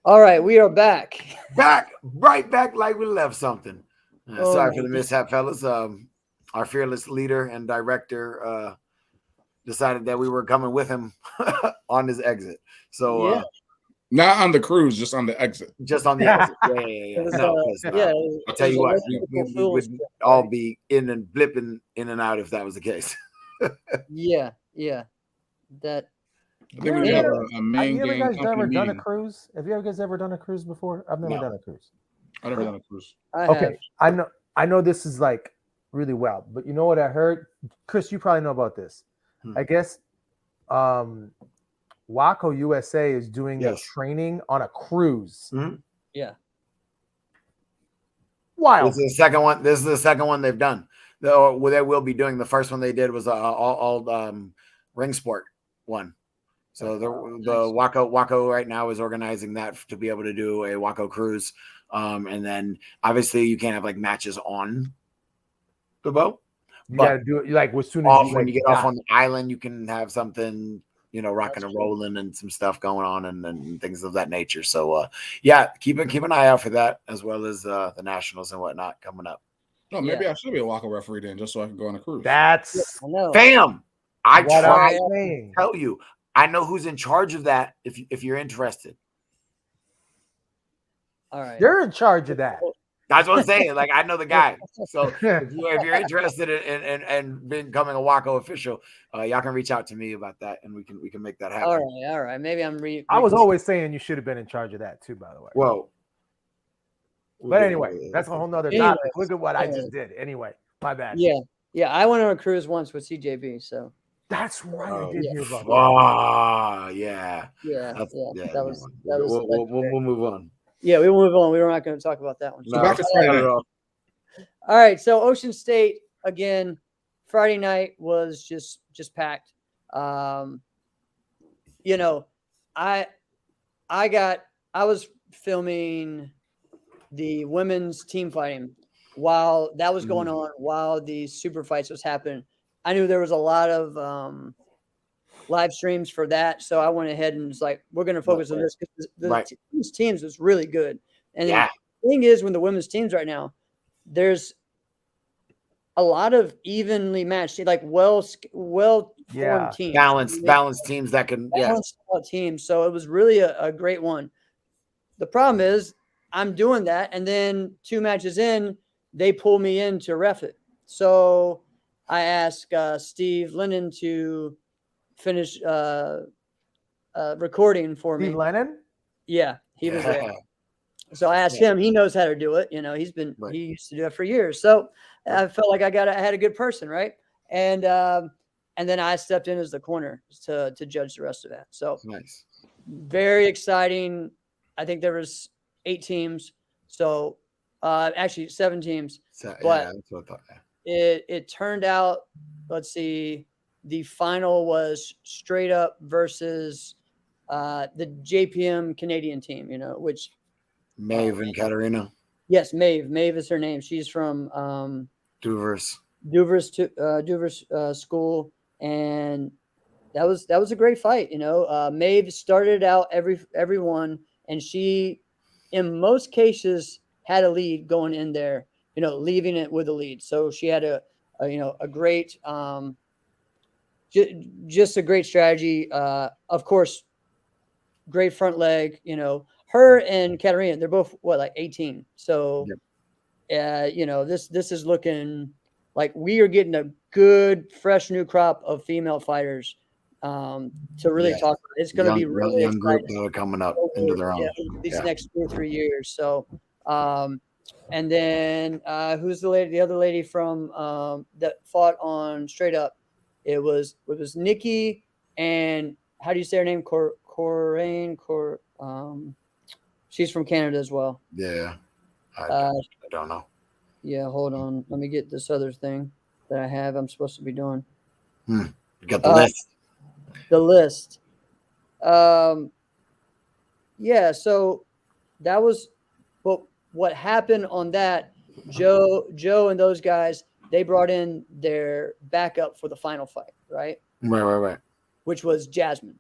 All right, we are back. Right back like we left something. Oh Sorry my for the mishap, fellas. Our fearless leader and director decided that we were coming with him on his exit. So Yeah. Not on the cruise, just on the exit. just on the exit. Yeah. It was, No, because yeah, I'll it tell was you a what, logistical we fuel would strip, all right? be in and blipping in and out if that was the case. Yeah, yeah. That I think Yeah, we you have anyway. ever, a have main you ever gang guys company ever done a meeting. cruise? Have you guys ever done a cruise before? I've never No. done a cruise. I never done a cruise. I have. Okay, I know this is like really wild, but you know what I heard? Chris, you probably know about this. I guess um Waco USA is doing a Yes. training on a cruise. Mhm. Yeah. Wild. This is the second one. This is the second one they've done. They will be doing. The first one they did was all ring sport one. So the Waco right now is organizing that to be able to do a Waco cruise, and then obviously you can't have like matches on the boat, You but got to do it like as soon as off you when like you get off dock. on the island, you can have something, rocking That's and cool. rolling and some stuff going on and things of that nature. So yeah, keep an eye out for that, as well as the nationals and whatnot coming up. No, maybe I should be a Waco referee then, just so I can go on a cruise. That's I know. Fam, I what tried I'm to saying. tell you. I know who's in charge of that. If you're interested, All right. You're in charge of that. that's what I'm saying. Like I know the guy. So if you're interested in becoming a Waco official, y'all can reach out to me about that, and we can make that happen. All right. Maybe I'm I was always saying you should have been in charge of that too, by the way. Well, But anyway, that's a whole nother Anyways, topic. Look at what I anyways. just did. Anyway, my bad. Yeah. Yeah. I went on a cruise once with CJB. So That's right. I did hear about that. Oh, yeah. yeah. That's, Yeah. yeah. That was We'll move on. yeah. We will move on. We're not going to talk about that one. So back to Friday not at night. all. All right. So Ocean State again. Friday night was just packed. I was filming the women's team fighting while that was going on, while the super fights was happening. I knew there was a lot of live streams for that, so I went ahead and was like, we're going to focus on this because these teams was really good. And the thing is, when the women's teams right now, there's a lot of evenly matched, like well-formed teams, balanced teams that can balanced teams. So it was really a great one. The problem is I'm doing that, and then 2 matches in, they pull me in to ref it. So I asked Steve Lennon to finish recording for me. Steve Lennon? Yeah, he was there. So I asked him. He knows how to do it. He used to do it for years. So I felt like I had a good person, right? And then I stepped in as the corner to judge the rest of that. So nice, very exciting. I think there was 8 teams. So actually 7 teams. But that's what I thought. it turned out, let's see, the final was Straight Up versus the JPM Canadian team, which Maeve and Katarina. Yes, Maeve. Maeve is her name. She's from Duvers school, and that was a great fight. Maeve started out everyone, and she, in most cases, had a lead going in there. Leaving it with a lead. So she had a great, just a great strategy. Of course, great front leg. Her and Katarina, they're both like 18. So, this is looking like we are getting a good, fresh new crop of female fighters to really talk about. It's going to be really young group that are coming up into their own these next 2 or 3 years. So, and then who's the other lady from that fought on Straight Up? It was Nikki, and how do you say her name? Coraine. She's from Canada as well. Yeah, I don't know. Yeah, hold on. Let me get this other thing that I have. I'm supposed to be doing. You got the list. The list. Yeah. So that was what happened on that. Joe and those guys, they brought in their backup for the final fight, right? Right. Which was Jasmine.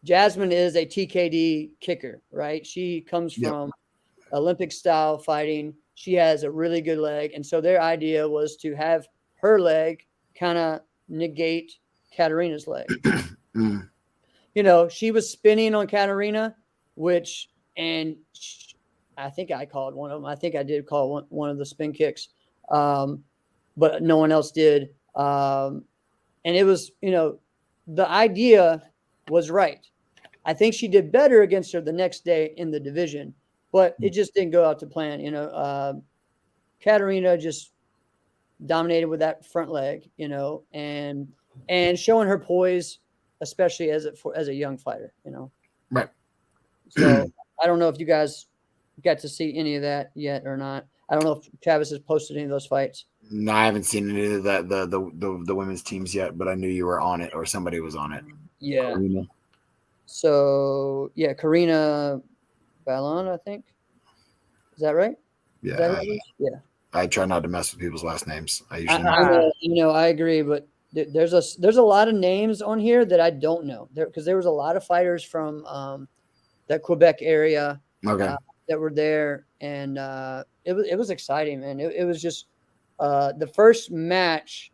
Jasmine is a TKD kicker, right? She comes Yep. from Olympic style fighting. She has a really good leg. And so their idea was to have her leg kind of negate Katarina's leg. Mm. You know, she was spinning on Katarina, I think I called one of them. I think I did call one of the spin kicks, but no one else did. And it was, you know, the idea was right. I think she did better against her the next day in the division, but it just didn't go out to plan. You know, Katarina just dominated with that front leg, you know, and showing her poise, especially as a young fighter, you know. Right. So I don't know if you guys got to see any of that yet or not. I don't know if Travis has posted any of those fights. No, I haven't seen any of that the women's teams yet, but I knew you were on it or somebody was on it. Yeah. Karina. So yeah, Karina Ballon, I think. Is that right? Is Yeah, that who it is? Yeah. I try not to mess with people's last names. I usually I agree, but there's a lot of names on here that I don't know because there was a lot of fighters from that Quebec area okay. that were there, and it was exciting, man. It was just the first match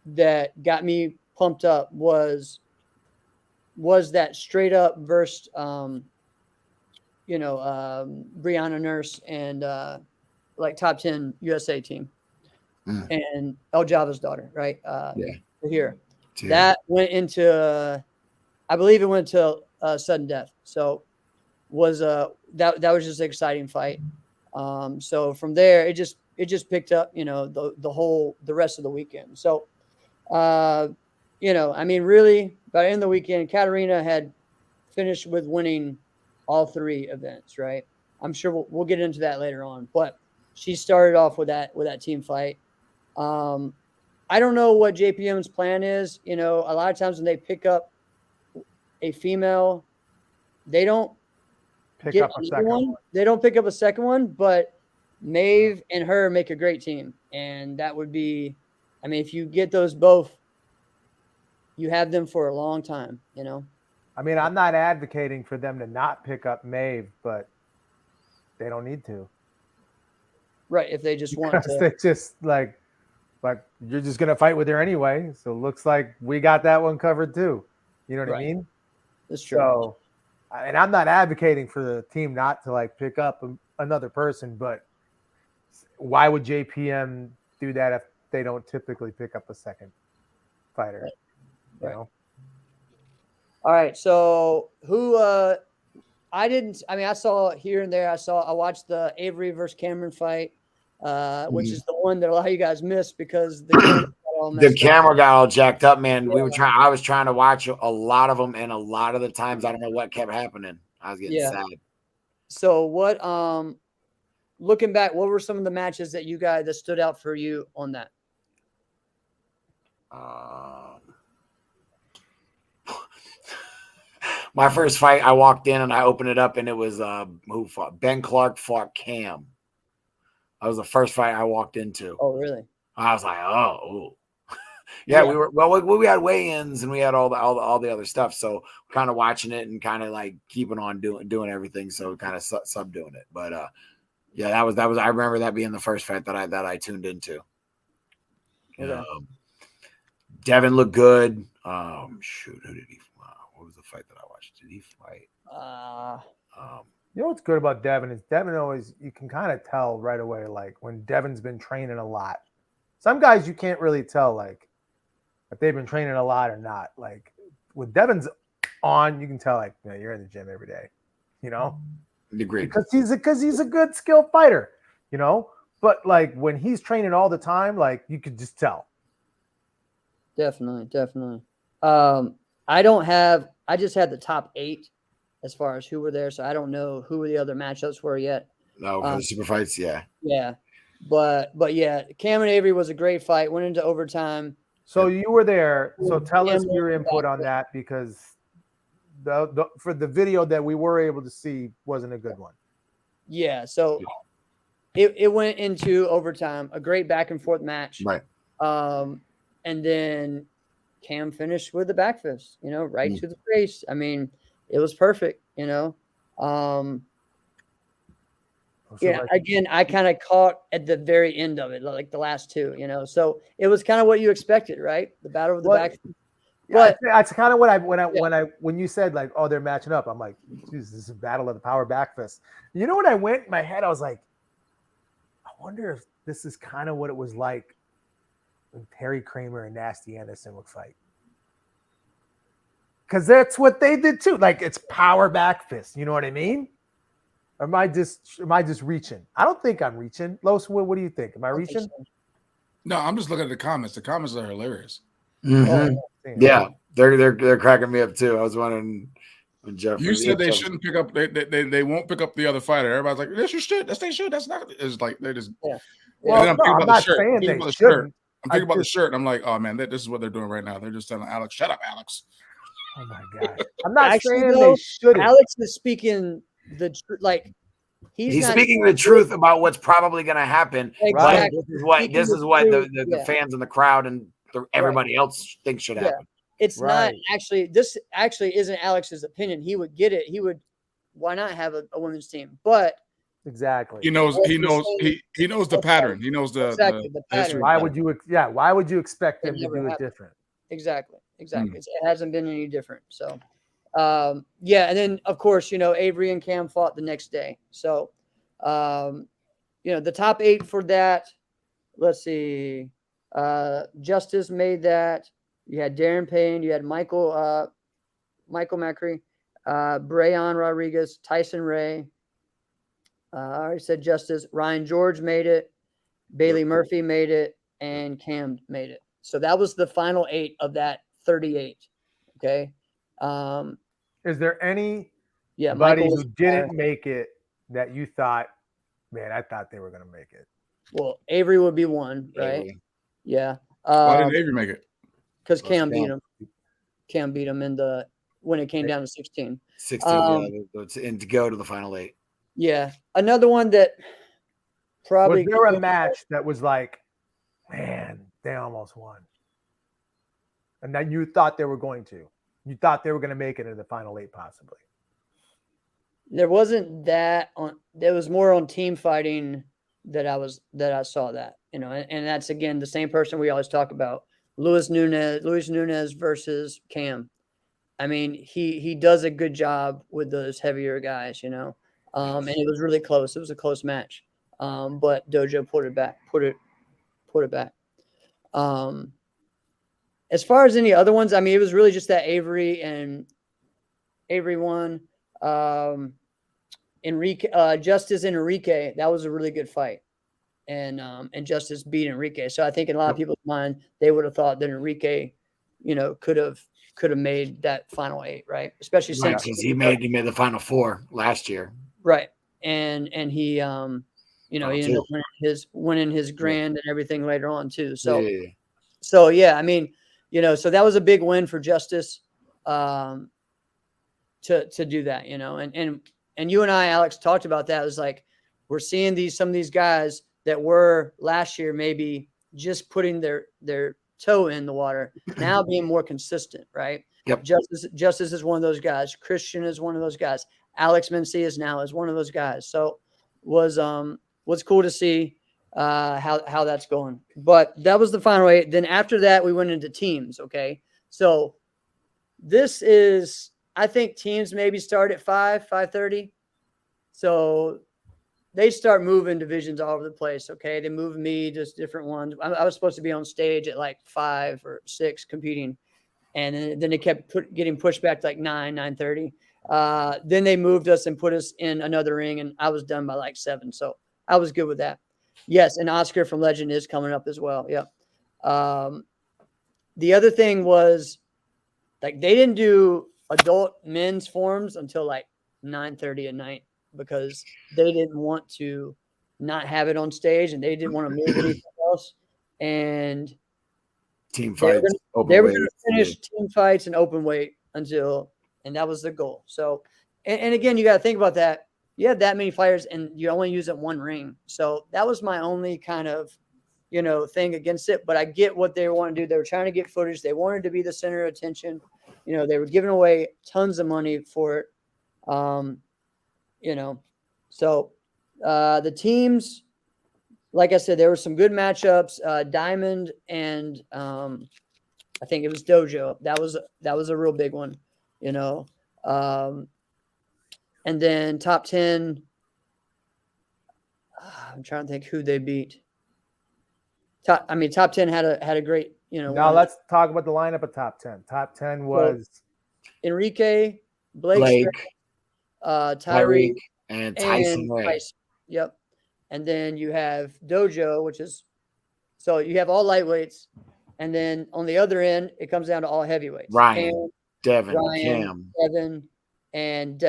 that got me pumped up was that straight up versus Brianna Nurse and like top 10 USA team and El Java's daughter, right? Here. That went into I believe it went to sudden death. So was that was just an exciting fight. So from there it just picked up, you know, the rest of the weekend. So you know, I mean, really, by the end of the weekend, Katarina had finished with winning all 3 events, right? I'm sure we'll get into that later on, but she started off with that team fight. I don't know what JPM's plan is. You know, a lot of times when they pick up a female, they don't Pick get up a another second one. They don't pick up a second one, but Maeve and her make a great team, and that would be, I mean, if you get those both, you have them for a long time, you know? I mean, I'm not advocating for them to not pick up Maeve, but they don't need to. Right, if they just want Because to. they just like you're just gonna fight with her anyway. So it looks like we got that one covered too. You know what I mean? That's true. So, and I'm not advocating for the team not to like pick up another person, but why would JPM do that if they don't typically pick up a second fighter? Right. You know? All right, so who I saw here and there. I watched the Avery versus Cameron fight, which is the one that a lot of you guys missed because the camera got all jacked up, man. Yeah. I was trying to watch a lot of them, and a lot of the times I don't know what kept happening. I was getting sad. So what looking back, what were some of the matches that stood out for you on that? My first fight, I walked in and I opened it up, and it was Ben Clark fought Cam. That was the first fight I walked into. Oh, really? I was like, oh. Yeah, we had weigh-ins and we had all the other stuff. So kind of watching it and kind of like keeping on doing everything. So kind of subdoing it. But yeah, that was I remember that being the first fight that I tuned into. Okay. Devin looked good. Shoot, who did he? What was the fight that I watched? Did he fight? You know what's good about Devin is Devin always, you can kind of tell right away, like when Devin's been training a lot. Some guys you can't really tell, like if they've been training a lot or not. Like with Devin's on, you can tell, like, you know, you're in the gym every day, you know. Agreed. Because he's a good skilled fighter, you know. But like when he's training all the time, like you could just tell. Definitely. I just had the top 8 as far as who were there, so I don't know who the other matchups were yet. No, for the super fights, yeah. Yeah. But yeah, Cam and Avery was a great fight, went into overtime. So you were there. So tell us your input on that, because for the video that we were able to see wasn't a good one. Yeah, so it went into overtime, a great back and forth match. Right. And then Cam finished with the back fist, right to the face. I mean, it was perfect, again, I kind of caught at the very end of it, like the last two, so it was kind of what you expected, right? The battle of the back. But that's kind of what when you said like, oh, they're matching up, I'm like, geez, this is a battle of the power back fist. You know what I went in my head? I was like, I wonder if this is kind of what it was like when Terry Kramer and Nasty Anderson would fight. Because that's what they did too. Like, it's power back fist. You know what I mean? Or am I just reaching? I don't think I'm reaching. Los, what do you think? Am I reaching? So. No, I'm just looking at the comments. The comments are hilarious. Mm-hmm. Yeah, they're cracking me up too. I was wondering when Jeff. You said they shouldn't pick up. They won't pick up the other fighter. Everybody's like, "That's your shit. That's their shit. That's not." It's like they just. Yeah. Well, I'm not saying they shouldn't. I'm thinking about the shirt. I'm like, oh man, this is what they're doing right now. They're just telling Alex, "Shut up, Alex." Oh my god, I'm not saying they shouldn't. Alex is speaking the like. He's speaking the truth about what's probably going to happen. Exactly. This is what the fans and the crowd and everybody else thinks should happen. It's not actually. This actually isn't Alex's opinion. He would get it. He would. Why not have a women's team? But exactly, he knows the pattern. He knows the pattern. Why would you? Yeah. Why would you expect them to do it different? Exactly. It hasn't been any different. So. And then of course, Avery and Cam fought the next day. So, the top 8 for that, let's see, Justice made that. You had Darren Payne, you had Michael Macri, Brayon Rodriguez, Tyson Ray. I already said Justice. Ryan George made it. Bailey Murphy made it, and Cam made it. So that was the final 8 of that 38. Okay. Is there any buddy who didn't make it that you thought, man, I thought they were going to make it? Well, Avery would be one, right? Avery. Yeah. Why didn't Avery make it? Because Cam beat him. Cam beat him when it came down to 16. 16, and to go to the final 8. Yeah. Another one that probably. Was there a match that was like, man, they almost won? And then you thought they were going to. You thought they were going to make it in the final 8, possibly. There wasn't that on. There was more on team fighting that I saw that, and that's again the same person we always talk about, Luis Nunez versus Cam. I mean, he does a good job with those heavier guys, and it was really close. It was a close match, but Dojo put it back. As far as any other ones, I mean, it was really just that Avery won. Justice and Enrique, that was a really good fight. And Justice beat Enrique. So I think in a lot of people's mind, they would have thought that Enrique, could have made that final 8, right? Especially since he made the final 4 last year. Right. And he he ended up winning his grand and everything later on too. So I mean, so that was a big win for Justice to do that, and you and I, Alex, talked about that. It was like, we're seeing some of these guys that were last year maybe just putting their toe in the water, now being more consistent, right? Yep. Justice is one of those guys. Christian is one of those guys. Alex Mencias now is one of those guys. So was cool to see how that's going. But that was the final 8. Then after that, we went into teams. Okay. So this is, I think teams maybe start at 5:30. So they start moving divisions all over the place. Okay. They moved me to different ones. I was supposed to be on stage at like 5 or 6 competing. And then they kept getting pushed back to like 9:30. Then they moved us and put us in another ring, and I was done by like 7. So I was good with that. Yes. And Oscar from Legend is coming up as well. Yep. The other thing was, like, they didn't do adult men's forms until like 9:30 at night because they didn't want to not have it on stage, and they didn't want to move anything else. And team fights. They were going to finish team fights and open weight and that was the goal. So, and again, you got to think about that. You have that many fighters and you only use it one ring. So that was my only kind of thing against it, but I get what they want to do. They were trying to get footage. They wanted to be the center of attention. They were giving away tons of money for it. So the teams, like I said, there were some good matchups. Diamond and I think it was Dojo. That was a real big one, and then top 10. I'm trying to think who they beat. Top 10 had a great, Now let's talk about the lineup of top 10. Top 10 was Enrique, Blake, Tyreek, and Tyson Ray. Yep. And then you have Dojo, so you have all lightweights, and then on the other end it comes down to all heavyweights. Ryan, Cam, Devin, and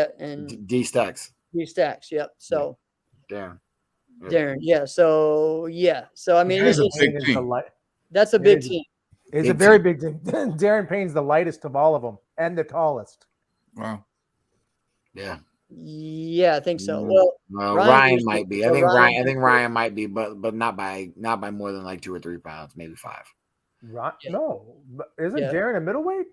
D Stacks. Yep. So Darren. Yeah. So I mean, That's a big team. That's a big team. It's a very big team. Darren Payne's the lightest of all of them and the tallest. Wow. Yeah. Yeah, I think so. Well, Ryan might be. I think Ryan might be, but not by more than like 2 or 3 pounds, maybe 5. Right? Yeah. No, isn't Darren a middleweight?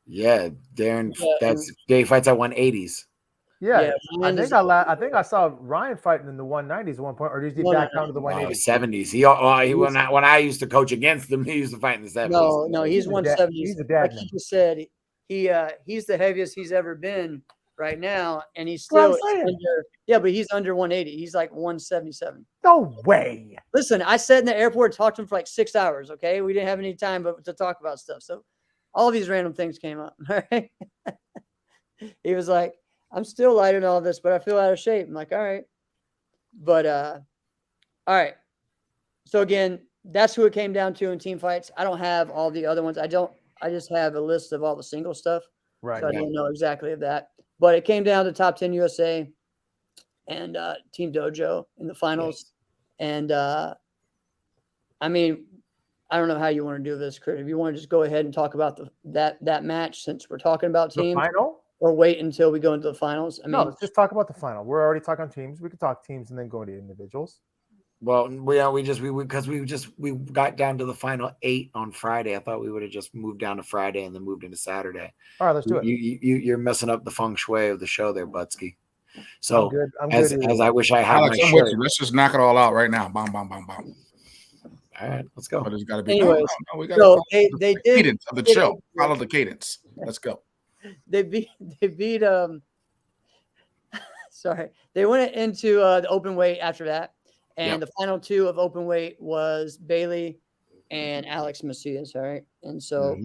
Yeah, Darren. That's he fights at 180s. Yeah, I think I saw Ryan fighting in the 190s at one point, or did he back down to the 180s? 70s. When I used to coach against him, he used to fight in the 70s. No, he's 170s. He's a dad. Like he just said, he's the heaviest he's ever been right now, and he's still but he's under 180. He's like 177. No way. Listen, I sat in the airport, talked to him for like 6 hours. Okay, we didn't have any time to talk about stuff, so all these random things came up. All right, he was like, I'm still light in all this, but I feel out of shape. I'm like, all right. But all right. So again, that's who it came down to in team fights. I don't have all the other ones. I just have a list of all the single stuff. Right. So I don't know exactly of that. But it came down to top 10 USA and Team Dojo in the finals. Yes. And I mean, I don't know how you want to do this, Chris. If you want to just go ahead and talk about that match, since we're talking about teams. The final? Or wait until we go into the finals? No, let's just talk about the final. We're already talking teams. We could talk teams and then go into individuals. Well, we got down to the final 8 on Friday. I thought we would have just moved down to Friday and then moved into Saturday. All right, let's do it. You're messing up the feng shui of the show there, Butsky. So I'm good. As I wish I had Alex, my I'm shirt. with you. Let's just knock it all out right now. Bam, bam, bam, bam. All right, let's go. But it's got to be. Anyways, we got so they the did cadence of the show. Follow the cadence. Let's go. They beat sorry. They went into the open weight after that. And the final 2 of open weight was Bailey and Alex Macias. All right. And so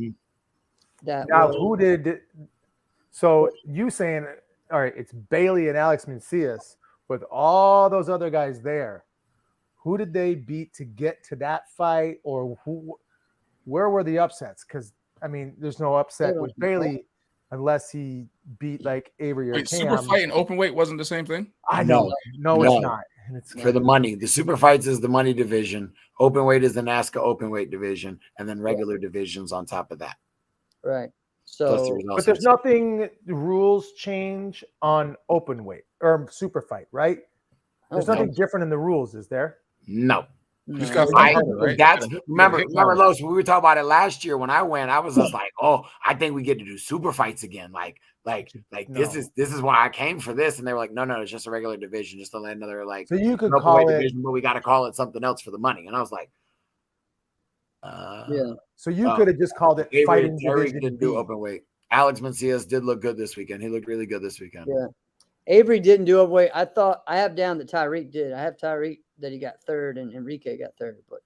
so you saying, all right, it's Bailey and Alex Macias with all those other guys there. Who did they beat to get to that fight, or where were the upsets? Because I mean, there's no upset with Bailey unless he beat like Avery or Cam. Super fight and open weight wasn't the same thing? I know. No, it's not. It's for the money. The super fights is the money division. Open weight is the NASCA open weight division, and then regular divisions on top of that. Right. So, but there's nothing. The rules change on open weight or super fight, right? There's nothing different in the rules, is there? No. Right? Remember, Los, we were talking about it last year when I went. I was just like, oh, I think we get to do super fights again. Like this is why I came for this. And they were like, no, it's just a regular division, just another like. So you could call it division, but we got to call it something else for the money. And I was like, So you could have just called it fighting division. Didn't do open weight. Alex Macias did look good this weekend. He looked really good this weekend. Yeah. Avery didn't do open weight. I thought I have down that Tyreek did. I have Tyreek that he got 3rd and Enrique got 3rd, but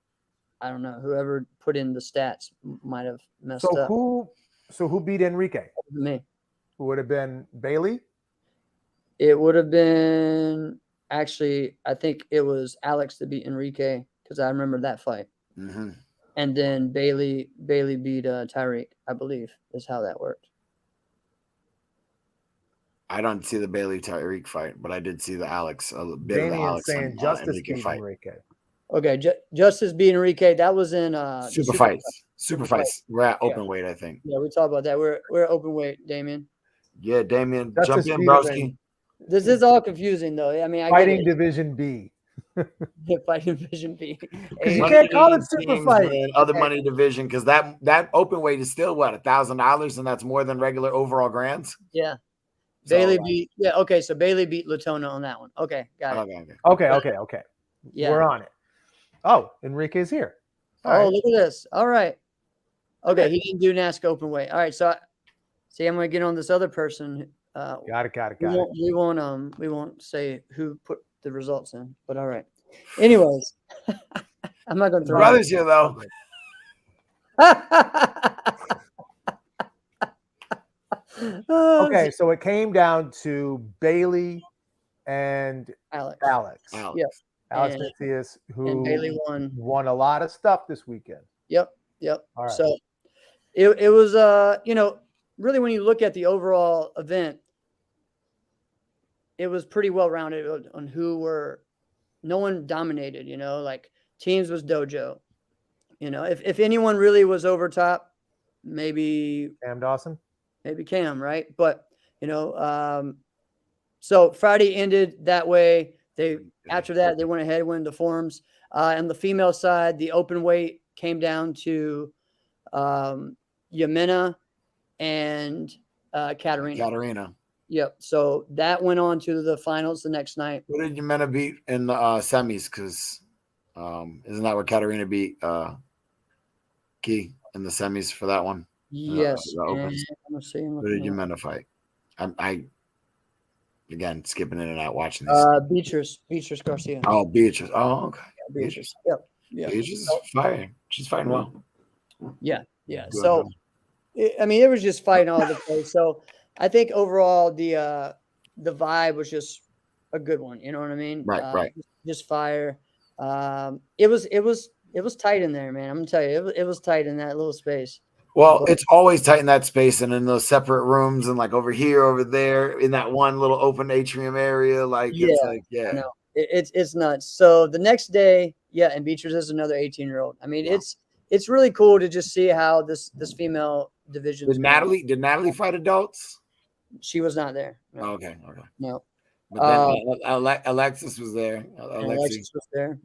I don't know. Whoever put in the stats might have messed up. Who beat Enrique? Me. Who would have been Bailey? It would have been actually, I think it was Alex that beat Enrique because I remember that fight. Mm-hmm. And then Bailey beat Tyreek, I believe, is how that worked. I don't see the Bailey Tyreek fight, but I did see the Alex a bit of the Alex saying Justice beat fight. Enrique. Okay, Justice beat Enrique. That was in super fights. We're at open weight, I think. Yeah, we talked about that. We're open weight, Damien. Yeah, Damien, Justice jump in, broski. This is all confusing, though. I mean, fighting division B. Fighting Division B. Because you A. can't call it Teams, super fight. man, other money division, because that open weight is still what, $1,000, and that's more than regular overall grands. Yeah. So, Bailey beat. Yeah. Okay. So Bailey beat Latona on that one. Okay. Got it. Okay. Yeah. We're on it. Oh, Enrique's here. All Oh, right. look at this. All right. Okay. Okay. He didn't do NASCAR open weight. All right. So see, I'm going to get on this other person. Got it. We won't say who put the results in, but all right. Anyways, I'm not going to throw Brothers here though. Okay, so it came down to Bailey and Alex. Alex. Alex And- Macias, And who Bailey won. won a lot of stuff this weekend. Yep. All right. So it was really when you look at the overall event, it was pretty well rounded on no one dominated, like teams was dojo. If anyone really was over top, maybe Cam Dawson. Cam, right? But so Friday ended that way. After that they went ahead and won the forms. On the female side, the open weight came down to Yamina and Katarina. Yep. So that went on to the finals the next night. Who did Yamina beat in the semis? Because isn't that where Katarina beat Key in the semis for that one? Yes. The opens. Let's see. Who did Yamina fight? I again skipping in and out watching these. Beatrice Garcia. Oh, Beatrice. Oh, okay. Yeah, Beatrice. Yep. Yeah. Beatrice is fighting. She's fighting well. Yeah. Good. So, it was just fighting all over the place. So, I think overall the vibe was just a good one. You know what I mean? Right. Just fire. It was tight in there, man. I'm gonna tell you, it was tight in that little space. Well, it's always tight in that space and in those separate rooms and like over here, over there, in that one little open atrium area. Like, it's like, I know. It's nuts. So the next day, and Beatrice is another 18-year-old. I mean, it's really cool to just see how this female division. Did Natalie fight adults? She was not there. No. Oh, okay. No. But then Alexis was there. Alexis was there.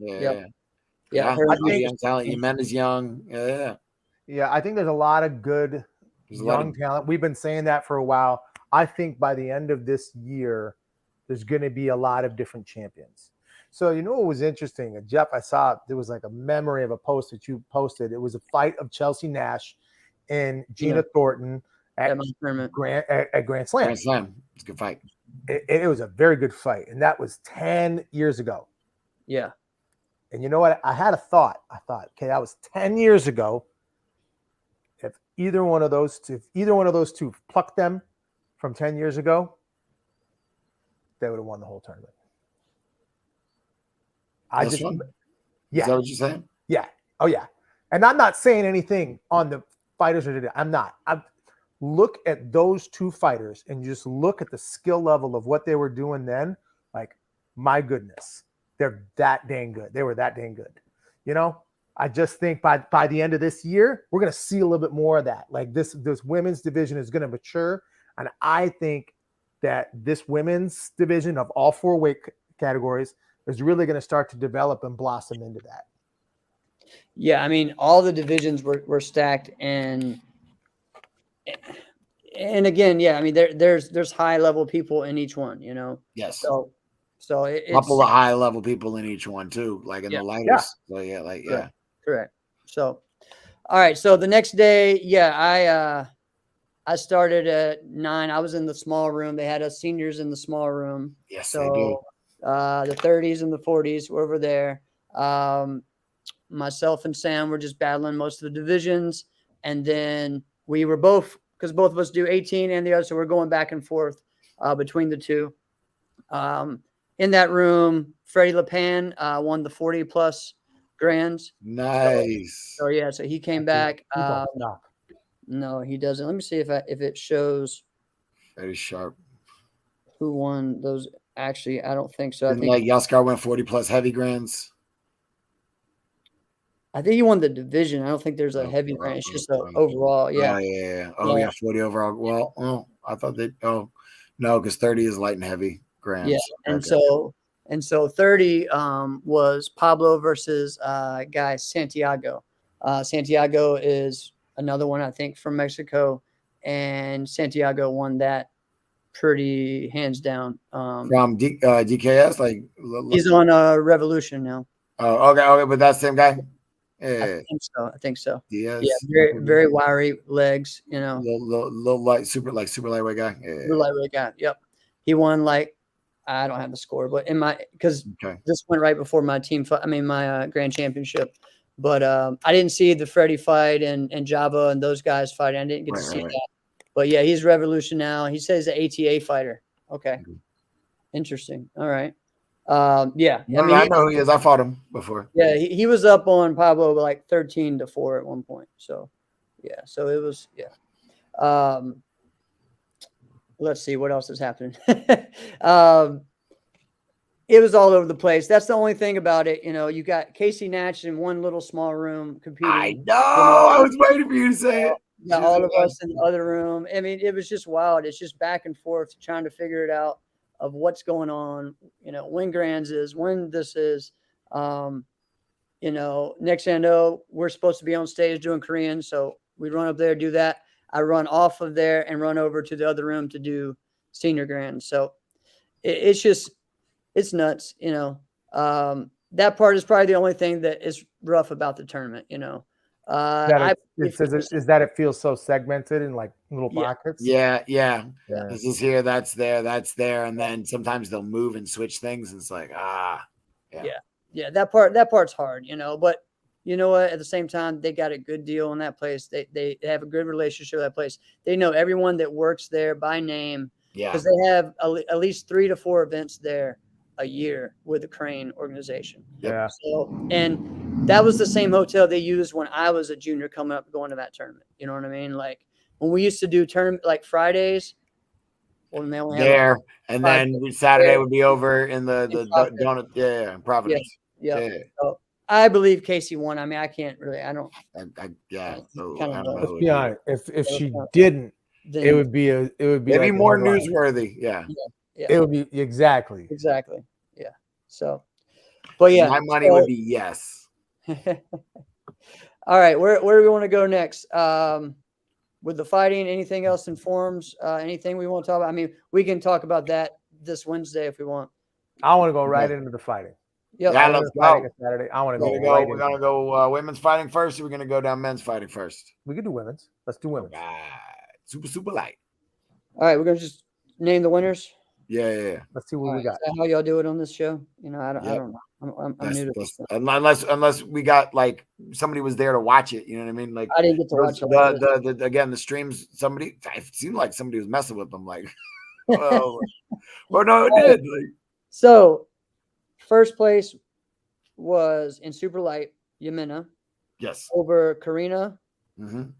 Yeah. Her Young talent. Jimenez young. Yeah. Yeah, I think there's a lot of good young talent. We've been saying that for a while. I think by the end of this year, there's going to be a lot of different champions. So, what was interesting? Jeff, I saw there was like a memory of a post that you posted. It was a fight of Chelsea Nash and Gina Thornton at Grand Slam. Grand Slam. It's a good fight. It was a very good fight. And that was 10 years ago. Yeah. And you know what? I had a thought. I thought, okay, that was 10 years ago. If either one of those two plucked them from 10 years ago, they would have won the whole tournament. Is that what you're saying? Yeah. Oh, yeah. And I'm not saying anything on the fighters or today. I'm not. Look at those two fighters and just look at the skill level of what they were doing then. Like, my goodness, they're that dang good. They were that dang good. I just think by the end of this year, we're going to see a little bit more of that. Like this women's division is going to mature. And I think that this women's division of all four weight categories is really going to start to develop and blossom into that. Yeah. I mean, all the divisions were stacked and again, I mean, there's high level people in each one, Yes. So it's a couple of high level people in each one too, like in the lighters. So correct. So, all right. So the next day, I started at 9. I was in the small room. They had us seniors in the small room. Yes, so, they do. The 30s and the 40s were over there. Myself and Sam were just battling most of the divisions, and then we were both of us do 18 and the other, so we're going back and forth between the two. In that room, Freddie LePan won the 40+ grands. Nice. So he came back. No, he doesn't. Let me see if it shows. Very sharp. Who won those? Actually, I don't think so. I think like Yaskar went 40+ heavy grands. I think he won the division. I don't think there's a heavy grand. It's just overall. Yeah. Yeah. Oh, yeah. 40 overall. Well, I thought no, because 30 is light and heavy grands. Yeah. And so And so 30 was Pablo versus guy Santiago. Santiago is another one, I think, from Mexico, and Santiago won that pretty hands down. From DKS, like He's on Revolution now. oh, okay, but that's the same guy. I Yeah, think so. Diaz. Yeah, very very wiry legs, little light, super lightweight guy. Yeah. The lightweight guy. Yep. He won like I don't have the score, but because this went right before my my grand championship. But I didn't see the Freddie fight and Java and those guys fight. I didn't get to see that. But yeah, he's Revolution now. He says an ATA fighter. Okay. Interesting. All right. Yeah. I know who he is. I fought him before. Yeah, he was up on Pablo like 13-4 at one point. So yeah. So it was let's see what else is happening. It was all over the place. That's the only thing about it. You got Casey Natch in one little small room competing. I know. I was waiting for you to say it. Yeah, all of us in the other room. I mean, it was just wild. It's just back and forth trying to figure it out of what's going on. When Grands is, when this is. Next thing I know, we're supposed to be on stage doing Korean, so we run up there, do that. I run off of there and run over to the other room to do Senior Grand. So it's nuts, that part is probably the only thing that is rough about the tournament, is that it feels so segmented in like little pockets. Yeah. This is here, that's there, and then sometimes they'll move and switch things, and it's like yeah. That part's hard, but you know what? At the same time, they got a good deal in that place. They have a good relationship with that place. They know everyone that works there by name. Yeah, because they have at least 3 to 4 events there a year with the Crane organization. Yeah. So, and that was the same hotel they used when I was a junior coming up going to that tournament. You know what I mean? Like when we used to do tournament like Fridays. Well, they only there, and then Saturday would be over in the donut. Yeah, in Providence. Yeah. So I believe Casey won. I mean, I can't really. I don't. Let's be honest. If she didn't, then it would be maybe more newsworthy. Yeah. It would be exactly. Yeah. So, but yeah, my money would be yes. All right, where do we want to go next? With the fighting, anything else in forms? Anything we want to talk about? I mean, we can talk about that this Wednesday if we want. I want to go right into the fighting. Yep. Yeah, let's go. Saturday. I want to go. We're gonna go women's fighting first, or we're gonna go down men's fighting first. We can do women's. Let's do women's. Super light. All right, we're gonna just name the winners. Yeah. Let's see what we got. Is that how y'all do it on this show? I don't know. I'm new to this. Unless we got like somebody was there to watch it, you know what I mean? Like I didn't get to watch it. Again, the streams. It seemed like somebody was messing with them. Like, well, no, it did. Like, so, first place was in super light Yamina. Yes. Over Karina. Mm-hmm.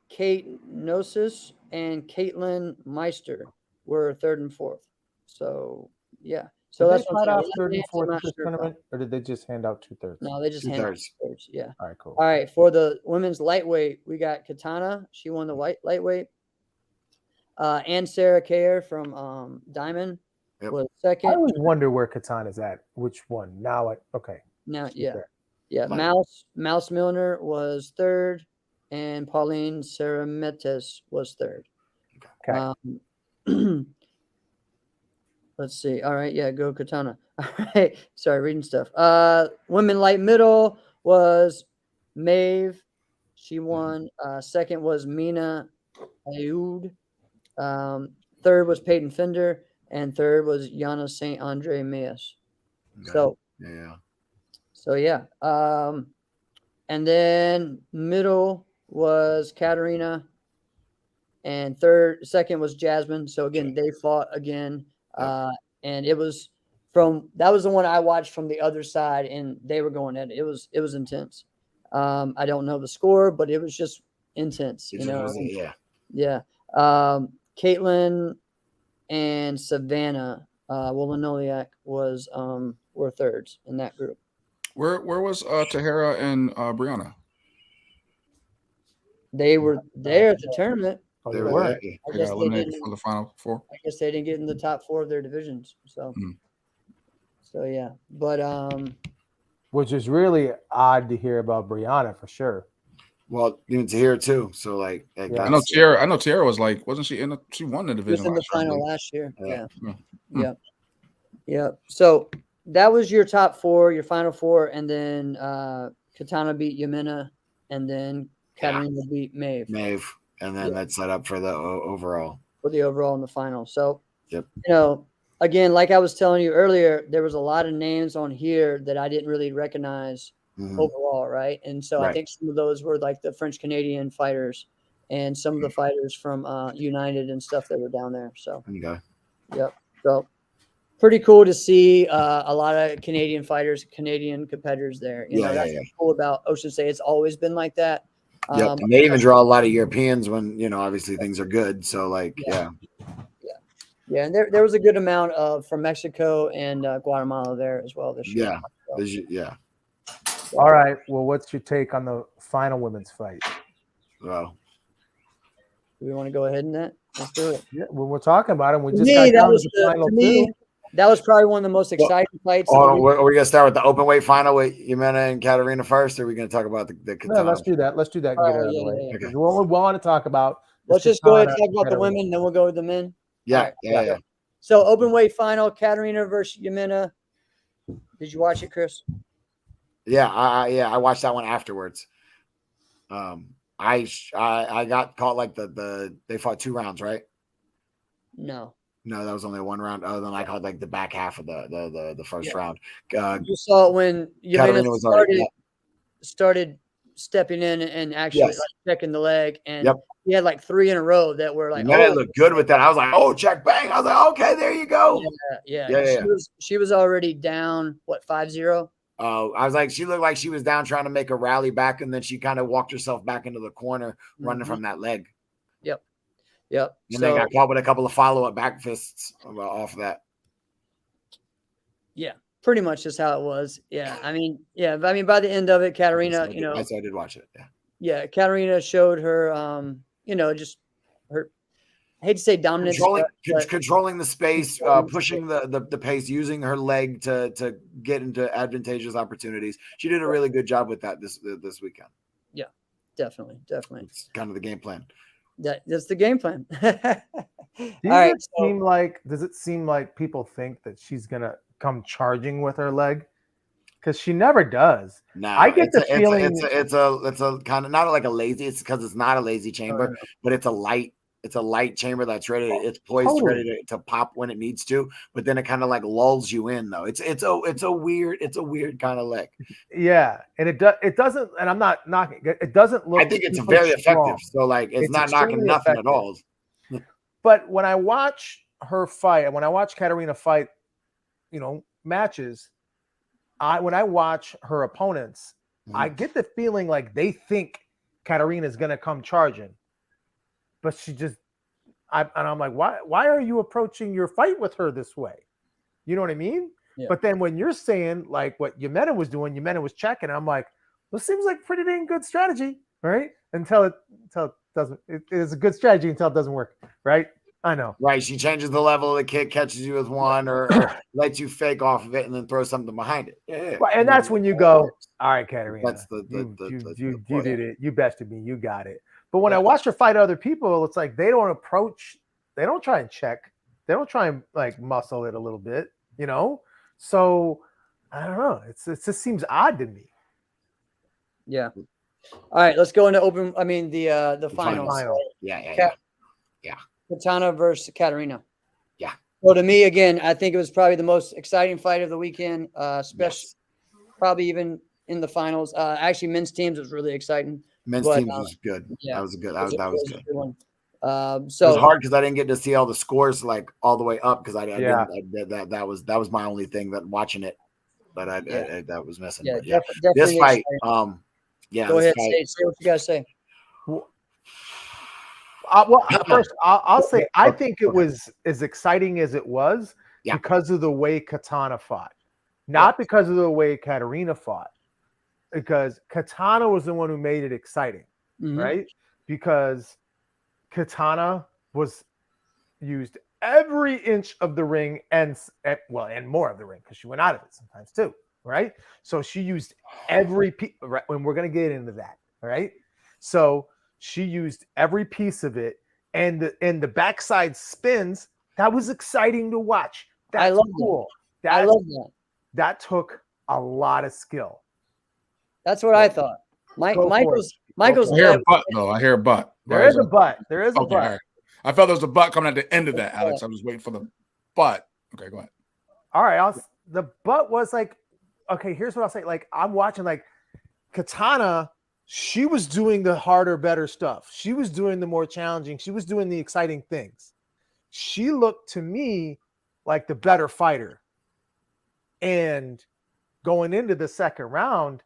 Kate Gnosis and Caitlin Meister were 3rd and 4th. So yeah. So did that's they fight out 3rd and 4th this tournament, or did they just hand out 2/3? No, they just handed out 2/3. Yeah. All right, cool. All right, for the women's lightweight, we got Katana. She won the lightweight. And Sarah Kerr from Diamond was 2nd. I always wonder where Katana's at. Which one? Now, okay. Now, yeah. Mouse Milner was 3rd, and Pauline Sarametes was 3rd. Okay. Let's see. All right. Yeah. Go Katana. All right. Sorry. Reading stuff. Women light middle was Maeve. She won. 2nd was Mina Ayoud. 3rd was Peyton Fender. And 3rd was Yana St. Andre Mayes. Okay. So yeah. And then middle was Katerina. And 2nd was Jasmine. So again, they fought again. And it was that was the one I watched from the other side, and they were going at it. It was intense. I don't know the score, but it was just intense. Yeah. Caitlin and Savannah Wolanoliak were 3rds in that group. Where was Tahara and Brianna? They were there at the tournament. They were. Eliminated for the final 4. I guess they didn't get in the top 4 of their divisions. So, So yeah, but which is really odd to hear about Brianna for sure. Well, even to here too. So like Yeah. that's I know Tierra was like, wasn't she in the? She won the he was division in the last year, I final believe. last year. Yeah. Yeah. Yeah. Yeah. Yeah. So that was your top four, your final four, and then Katana beat Yamina, and then Katarina beat Maeve Maeve, and then that's set up for the overall. for the overall in the final. So Yep. you know, again, like I was telling you earlier, there was a lot of names on here that I didn't really recognize overall, right? And so I think some of those were like the French Canadian fighters and some of the fighters from United and stuff that were down there. So Okay. yep. So pretty cool to see a lot of Canadian fighters, Canadian competitors there. You know, that's what's cool about Ocean State. It's always been like that. Yep. And they even draw a lot of Europeans when, you know, obviously things are good. So like, yeah. And there was a good amount of from Mexico and Guatemala there as well this year. Yeah. All right. Well, what's your take on the final women's fight? Well, do we want to go ahead in that? Let's do it. Yeah, when we're talking about it, we just got down to the final two. That was probably one of the most exciting fights. Are we going to start with the open weight final with Jimena and Katarina first, or are we going to talk about the No, let's do that. Let's do that and get it out of the way. Okay. What we want to talk about. Let's just go ahead and talk about the women, then we'll go with the men. Yeah. So open weight final, Katarina versus Jimena. Did you watch it, Chris? Yeah, I watched that one afterwards. I got caught like they fought 2 rounds, right? No, that was only 1 round. Other than I caught like the back half of the first round. You saw it when Jimena started stepping in and actually like checking the leg, and he had like 3 in a row that were like. It looked good with that. I was like, oh, check, bang. I was like, okay, there you go. Yeah. She was already down 5-0. I was like, she looked like she was down trying to make a rally back, and then she kind of walked herself back into the corner, running from that leg. Yep. And then got caught with a couple of follow-up back fists off of that. Yeah, pretty much just how it was. Yeah, I mean, by the end of it, Katarina, I did watch it. Yeah, Katarina showed her, just her. I hate to say dominance, controlling the space, pushing the pace, using her leg to get into advantageous opportunities. She did a really good job with that this weekend. Yeah, definitely. It's kind of the game plan. That's the game plan. Does it seem like people think that she's gonna come charging with her leg? Because she never does. No, I get the feeling it's a kind of not like a lazy. It's because it's not a lazy chamber, but it's a light chamber that's ready. It's poised, ready to pop when it needs to. But then it kind of like lulls you in, though. It's a weird kind of leg. Yeah, and it doesn't. And I'm not knocking. It doesn't look. I think it's very effective. So like, it's not knocking nothing effective. at all. But when I watch her fight, when I watch Katarina fight, matches, when I watch her opponents, I get the feeling like they think Katarina is going to come charging, but she just, I'm like, why are you approaching your fight with her this way? You know what I mean? Yeah. But then when you're saying like what Jimena was doing, Jimena was checking. I'm like, well, seems like pretty dang good strategy, right? Until it doesn't. It is a good strategy until it doesn't work, right? I know. Right. She changes the level of the kick, catches you with one, or lets you fake off of it and then throw something behind it. Yeah. Right, and that's when you go, all right, Katarina. That's you did it. You bested me. You got it. But when I watch her fight other people, it's like they don't try and check. They don't try and like muscle it a little bit, So I don't know. It just seems odd to me. Yeah. All right, let's go into the finals. Final. Yeah. Katana versus Katarina. Yeah. Well, to me, again, I think it was probably the most exciting fight of the weekend, especially probably even in the finals. Actually, men's teams was really exciting. Teams was good. Yeah, that was good. That was good. One. So it was hard because I didn't get to see all the scores like all the way up because that was my only thing that watching it, but that was missing. Yeah, but definitely this fight, Go ahead, say what you guys say. First, I'll say I think it was as exciting as it was because of the way Katana fought, not because of the way Katarina fought. Because Katana was the one who made it exciting, right? Because Katana was used every inch of the ring and more of the ring because she went out of it sometimes too, right? So she used every piece, right? And we're gonna get into that, all right? So she used every piece of it, and the backside spins. That was exciting to watch. That's love cool. I love that. That took a lot of skill. That's what I thought. Michael's I hear a dad- butt though. I hear a butt. There Right? is a butt. There is a Okay, butt. all right. I felt there was a butt coming at the end of that, Alex. I was waiting for the butt. Okay, go ahead. All right, the butt was like, okay, here's what I'll say. Like, I'm watching like Katana, she was doing the harder, better stuff. She was doing the more challenging, she was doing the exciting things. She looked to me like the better fighter. And going into the second round,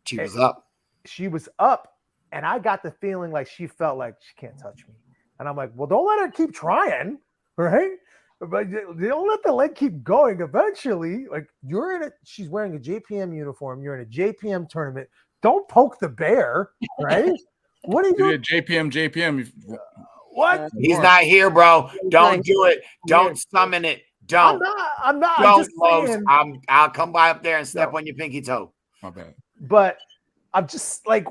She was up. She was up, and I got the feeling like she felt like she can't touch me. And I'm like, well, don't let her keep trying, right? But don't let the leg keep going. Eventually, like she's wearing a JPM uniform. You're in a JPM tournament. Don't poke the bear, right? What are you doing? JPM. What? He's not here, bro. Don't do it. Don't summon it. Don't. I'm not. Don't, I'm just Los. saying. I'll come by up there and step on your pinky toe. My bad. But I'm just like,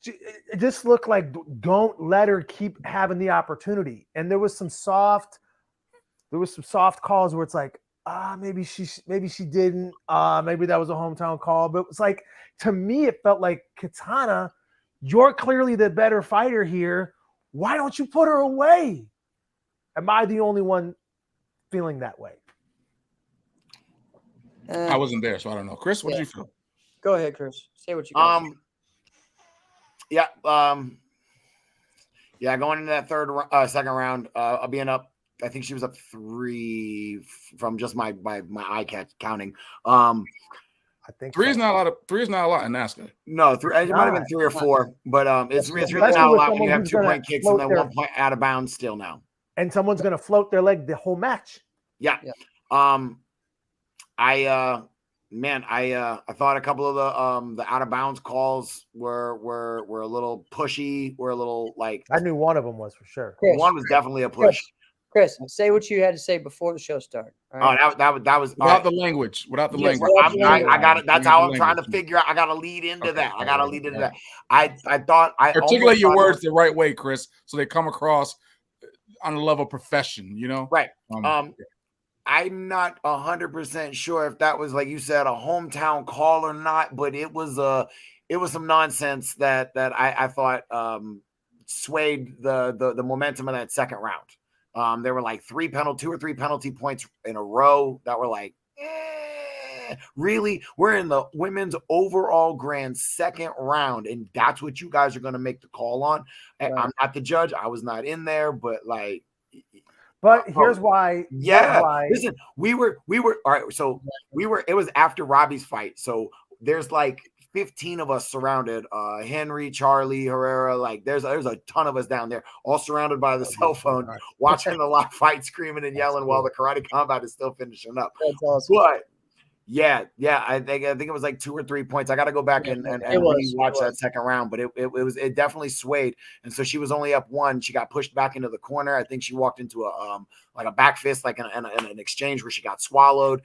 it just looked like don't let her keep having the opportunity. And there was some soft calls where it's like, maybe she didn't. Maybe that was a hometown call. But it was like, to me, it felt like, Katana, you're clearly the better fighter here. Why don't you put her away? Am I the only one feeling that way? I wasn't there, so I don't know. Chris, what did you feel? Go ahead, Chris. Say what you got. Yeah. Going into that second round, being up, I think she was up 3 from just my eye counting. I think 3 is not a lot. 3 is not a lot in NASCAR. No, 3. It might have been 3 or 4, but it's really not a lot when you have 2 point kicks and then 1 point out of bounds still now. And someone's gonna float their leg the whole match. Yeah. I thought a couple of the out of bounds calls were a little pushy, were a little like. I knew one of them was for sure. Chris, one was definitely a push. Chris, say what you had to say before the show started. Right? Oh, that was without the language. Without the language. I got it. That's how I'm trying to figure out. I got to lead into that. I got to lead into that. I thought I articulate your words the right way, Chris, so they come across on a level of profession. You know, right? I'm not 100% sure if that was, like you said, a hometown call or not, but it was some nonsense that I thought swayed the momentum of that second round. There were like 2 or 3 penalty points in a row that were like, really? We're in the women's overall grand second round, and that's what you guys are going to make the call on. Right. I'm not the judge. I was not in there, but like. But here's why. Listen, we were all right. So it was after Robbie's fight. So there's like 15 of us surrounded. Henry, Charlie, Herrera, like there's a ton of us down there, all surrounded by the cell phone, watching the live fight, screaming and yelling while the karate combat is still finishing up. That's awesome. But yeah, I think it was like 2 or 3 points. I got to go back and watch that second round, but it definitely swayed. And so she was only up 1. She got pushed back into the corner. I think she walked into a back fist, like an exchange where she got swallowed,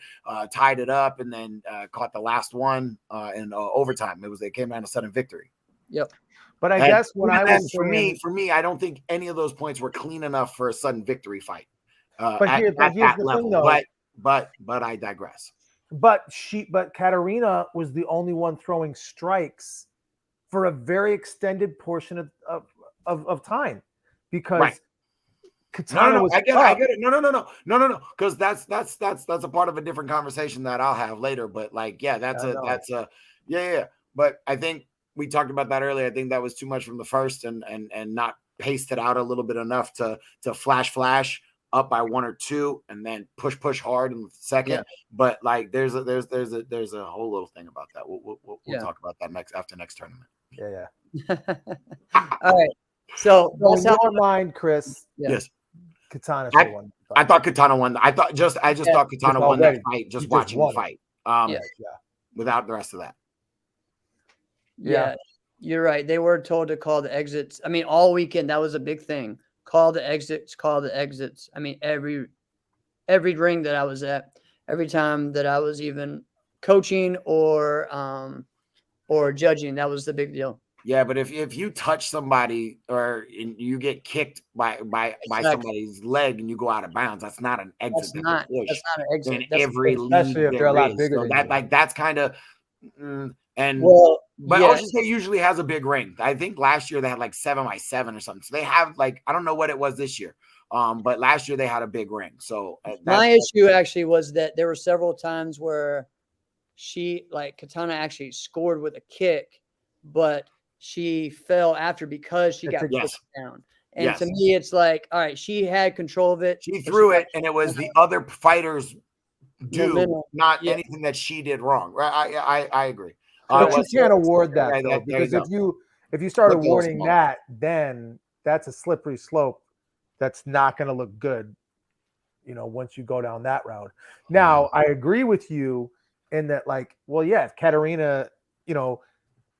tied it up, and then caught the last one in overtime. It came down to sudden victory. Yep. But I guess when I was for me, I don't think any of those points were clean enough for a sudden victory fight. But here's the thing, though. But I digress. But Katarina was the only one throwing strikes for a very extended portion of time because Katana was. I get it. No. Because that's a part of a different conversation that I'll have later. But like, yeah, that's yeah. But I think we talked about that earlier. I think that was too much from the first and not paced it out a little bit enough to flash up by 1 or 2 and then push hard in the second. Yeah. But like there's a whole little thing about that. We'll talk about that after next tournament. Yeah. All right. So in your mind, Chris. Yes. Katana won. I thought Katana won. I just thought Katana won that fight just watching the fight. Without the rest of that. Yeah. You're right. They were told to call the exits. I mean, all weekend that was a big thing. call the exits. I mean, every ring that I was at, every time that I was even coaching or judging, that was the big deal. Yeah, but if you touch somebody or you get kicked by somebody's leg and you go out of bounds, that's not an exit. That's not an exit. In That's every especially league if they're a lot is. bigger So than that you. like that's kind of and well, but yeah, Ocean State usually has a big ring. I think last year they had like 7x7 or something. So they have like I don't know what it was this year. But last year they had a big ring. So my issue actually was that there were several times where Katana actually scored with a kick, but she fell after because she got pushed down. And to me, it's like, all right, she had control of it. She threw it, and it was the other fighters not anything that she did wrong. Right? I agree. But you can't award that though, because if you start awarding that, then that's a slippery slope. That's not going to look good, once you go down that route. Now, I agree with you in that, like, well, yeah, if Katarina,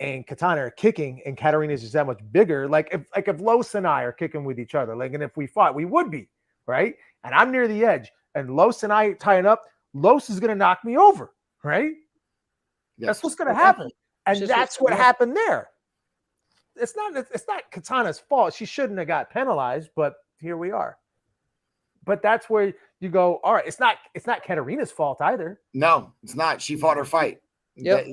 and Katana are kicking, and Katarina is just that much bigger. Like if Los and I are kicking with each other, and if we fought, we would be right. And I'm near the edge, and Los and I tying up. Los is going to knock me over, right? Yes. That's what's going to happen, and that's what happened there. It's not Katana's fault. She shouldn't have got penalized, but here we are. But that's where you go. All right, it's not Katarina's fault either. No, it's not. She fought her fight. Yep.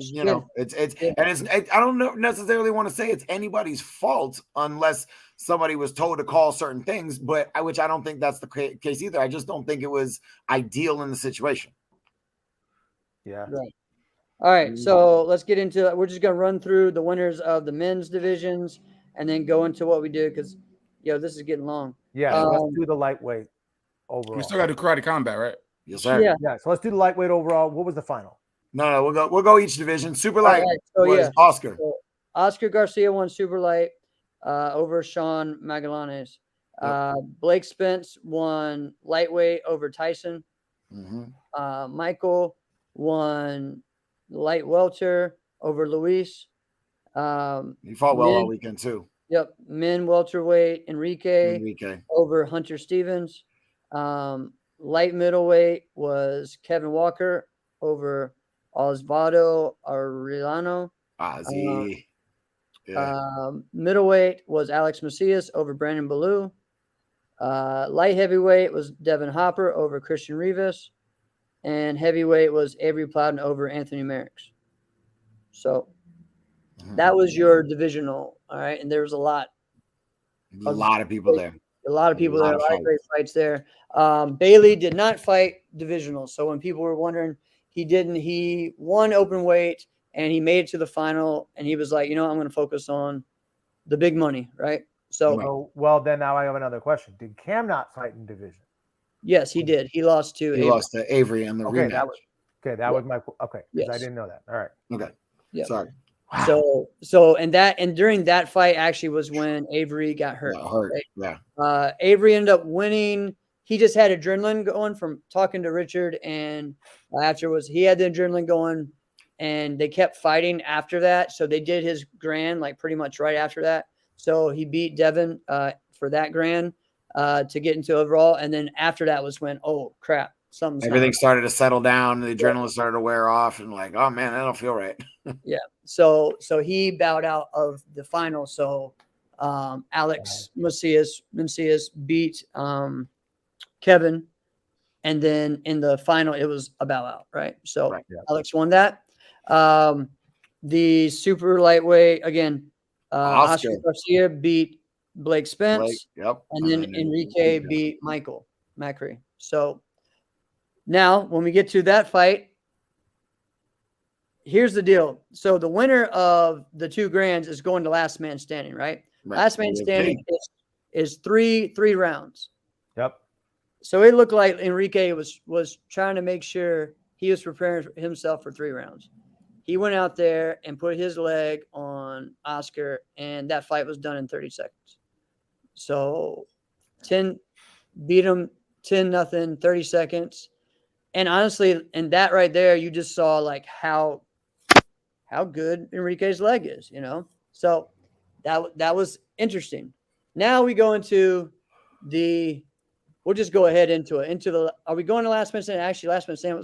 I don't necessarily want to say it's anybody's fault unless somebody was told to call certain things, but which I don't think that's the case either. I just don't think it was ideal in the situation. Yeah. Right. All right. So let's get into it. We're just going to run through the winners of the men's divisions and then go into what we do because, this is getting long. Yeah. Let's do the lightweight overall. We still got to do karate combat, right? Yes, sir. Yeah. So let's do the lightweight overall. What was the final? No, we'll go each division. Super light was Oscar. So Oscar Garcia won super light over Sean Magallanes. Blake Spence won lightweight over Tyson. Mm-hmm. Michael won light welter over Luis. He fought well all weekend too. Yep. Men welterweight Enrique over Hunter Stevens. Light middleweight was Kevin Walker over Osvaldo Arellano. Middleweight was Alex Macias over Brandon Ballou. Light heavyweight was Devin Hopper over Christian Rivas. And heavyweight was Avery Plowden over Anthony Merricks. So that was your divisional. All right. And there was a lot of people there. A lot of people there. A lot of great fights there. Bailey did not fight divisional. So when people were wondering, he won open weight and he made it to the final. And he was like, I'm going to focus on the big money. Right. So, well, then now I have another question. Did Cam not fight in division? Yes, he did. He lost to Avery in the rematch. That was my because I didn't know that. All right. Okay. Yeah. Sorry. Wow. And during that fight actually was when Avery got hurt. Right? Yeah. Avery ended up winning. He just had adrenaline going from talking to Richard, and afterwards he had the adrenaline going, and they kept fighting after that. So they did his grand like pretty much right after that. So he beat Devin for that grand. To get into overall, and then after that was when crap, everything started to settle down, the adrenaline started to wear off, and like, oh man, I don't feel right. Yeah, so he bowed out of the final. So Alex Macias beat Kevin, and then in the final it was a bow out, right? So Alex won that. The super lightweight again, Oscar Garcia beat Blake Spence, and then Enrique beat Michael Macri. So now when we get to that fight, here's the deal. So the winner of the two grands is going to last man standing, right? Last man standing is three rounds. Yep. So it looked like Enrique was trying to make sure he was preparing himself for 3 rounds. He went out there and put his leg on Oscar, and that fight was done in 30 seconds. So 10 beat him 10-0, 30 seconds. And honestly, in that right there, you just saw like how good Enrique's leg is, So that was interesting. Now we go into we'll just go ahead into it. Are we going to last minute stand? Actually, last minute stand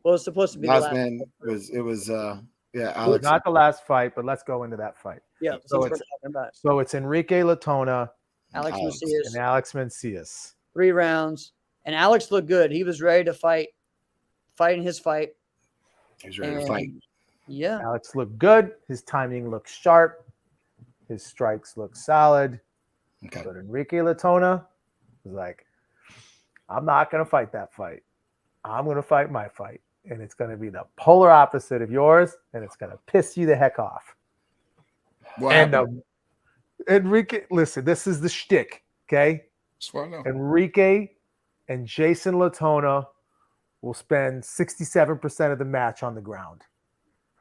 was supposed to be Last the last. man was It was Alex. not the last fight, but let's go into that fight. Yeah, So since we're it's- talking about it. So it's Enrique Latona Alex Alex. Macias, and Alex Mencius. 3 rounds, and Alex looked good. He was ready to fighting his fight. He's ready to fight. Yeah, Alex looked good. His timing looked sharp. His strikes looked solid. Okay. But Enrique Latona was like, I'm not going to fight that fight. I'm going to fight my fight. And it's going to be the polar opposite of yours. And it's going to piss you the heck off. What And happened? Enrique, listen, this is the shtick. Okay. That's what I know. Enrique and Jason Latona will spend 67% of the match on the ground.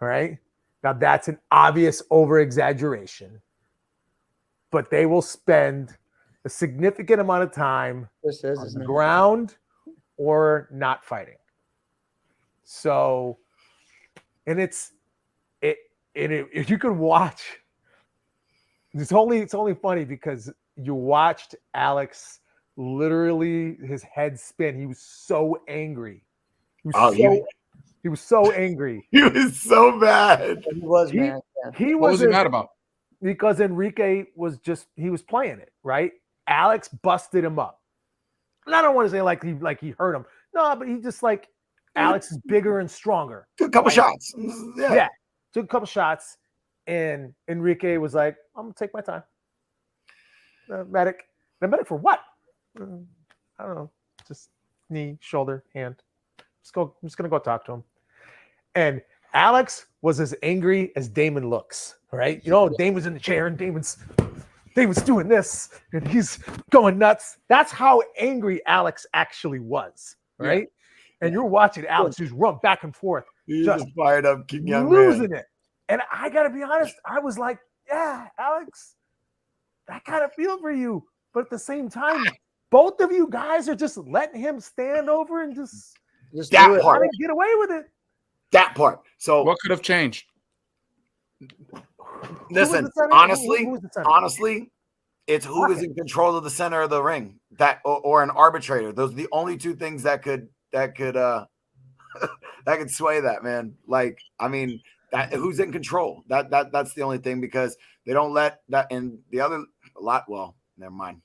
All right. Now that's an obvious over exaggeration, but they will spend a significant amount of time this is, on isn't the it? ground or not fighting. So, and if you could watch, it's only funny because you watched Alex literally his head spin. He was so angry. He was so angry. He was so bad. He was, He- man. Yeah. He What was he as- mad about? because Enrique was playing it, right? Alex busted him up. And I don't want to say like he hurt him. No, but he just like Alex is bigger and stronger. Took a couple Right. shots. Yeah. Took a couple shots, and Enrique was like, I'm gonna take my time. Medic. The medic for what? I don't know. Just knee, shoulder, hand. I'm just gonna go talk to him. And Alex was as angry as Damon looks, right? You know, Damon's in the chair and Damon's doing this and he's going nuts. That's how angry Alex actually was, right? And you're watching Alex just run back and forth, He's Just just fired up, young losing man. it. And I gotta be honest, I was like, yeah, Alex, I kind of feel for you. But at the same time, both of you guys are just letting him stand over and just Just That do it. part. trying to get away with it. That part. So What could have changed? listen, the center? honestly, Who was the center? honestly, it's who is in control of the center of the ring, that or an arbitrator. Those are the only two things that could that could sway that, man. Like, I mean, that who's in control? That's the only thing, because they don't let that in the other a lot. Well, never mind.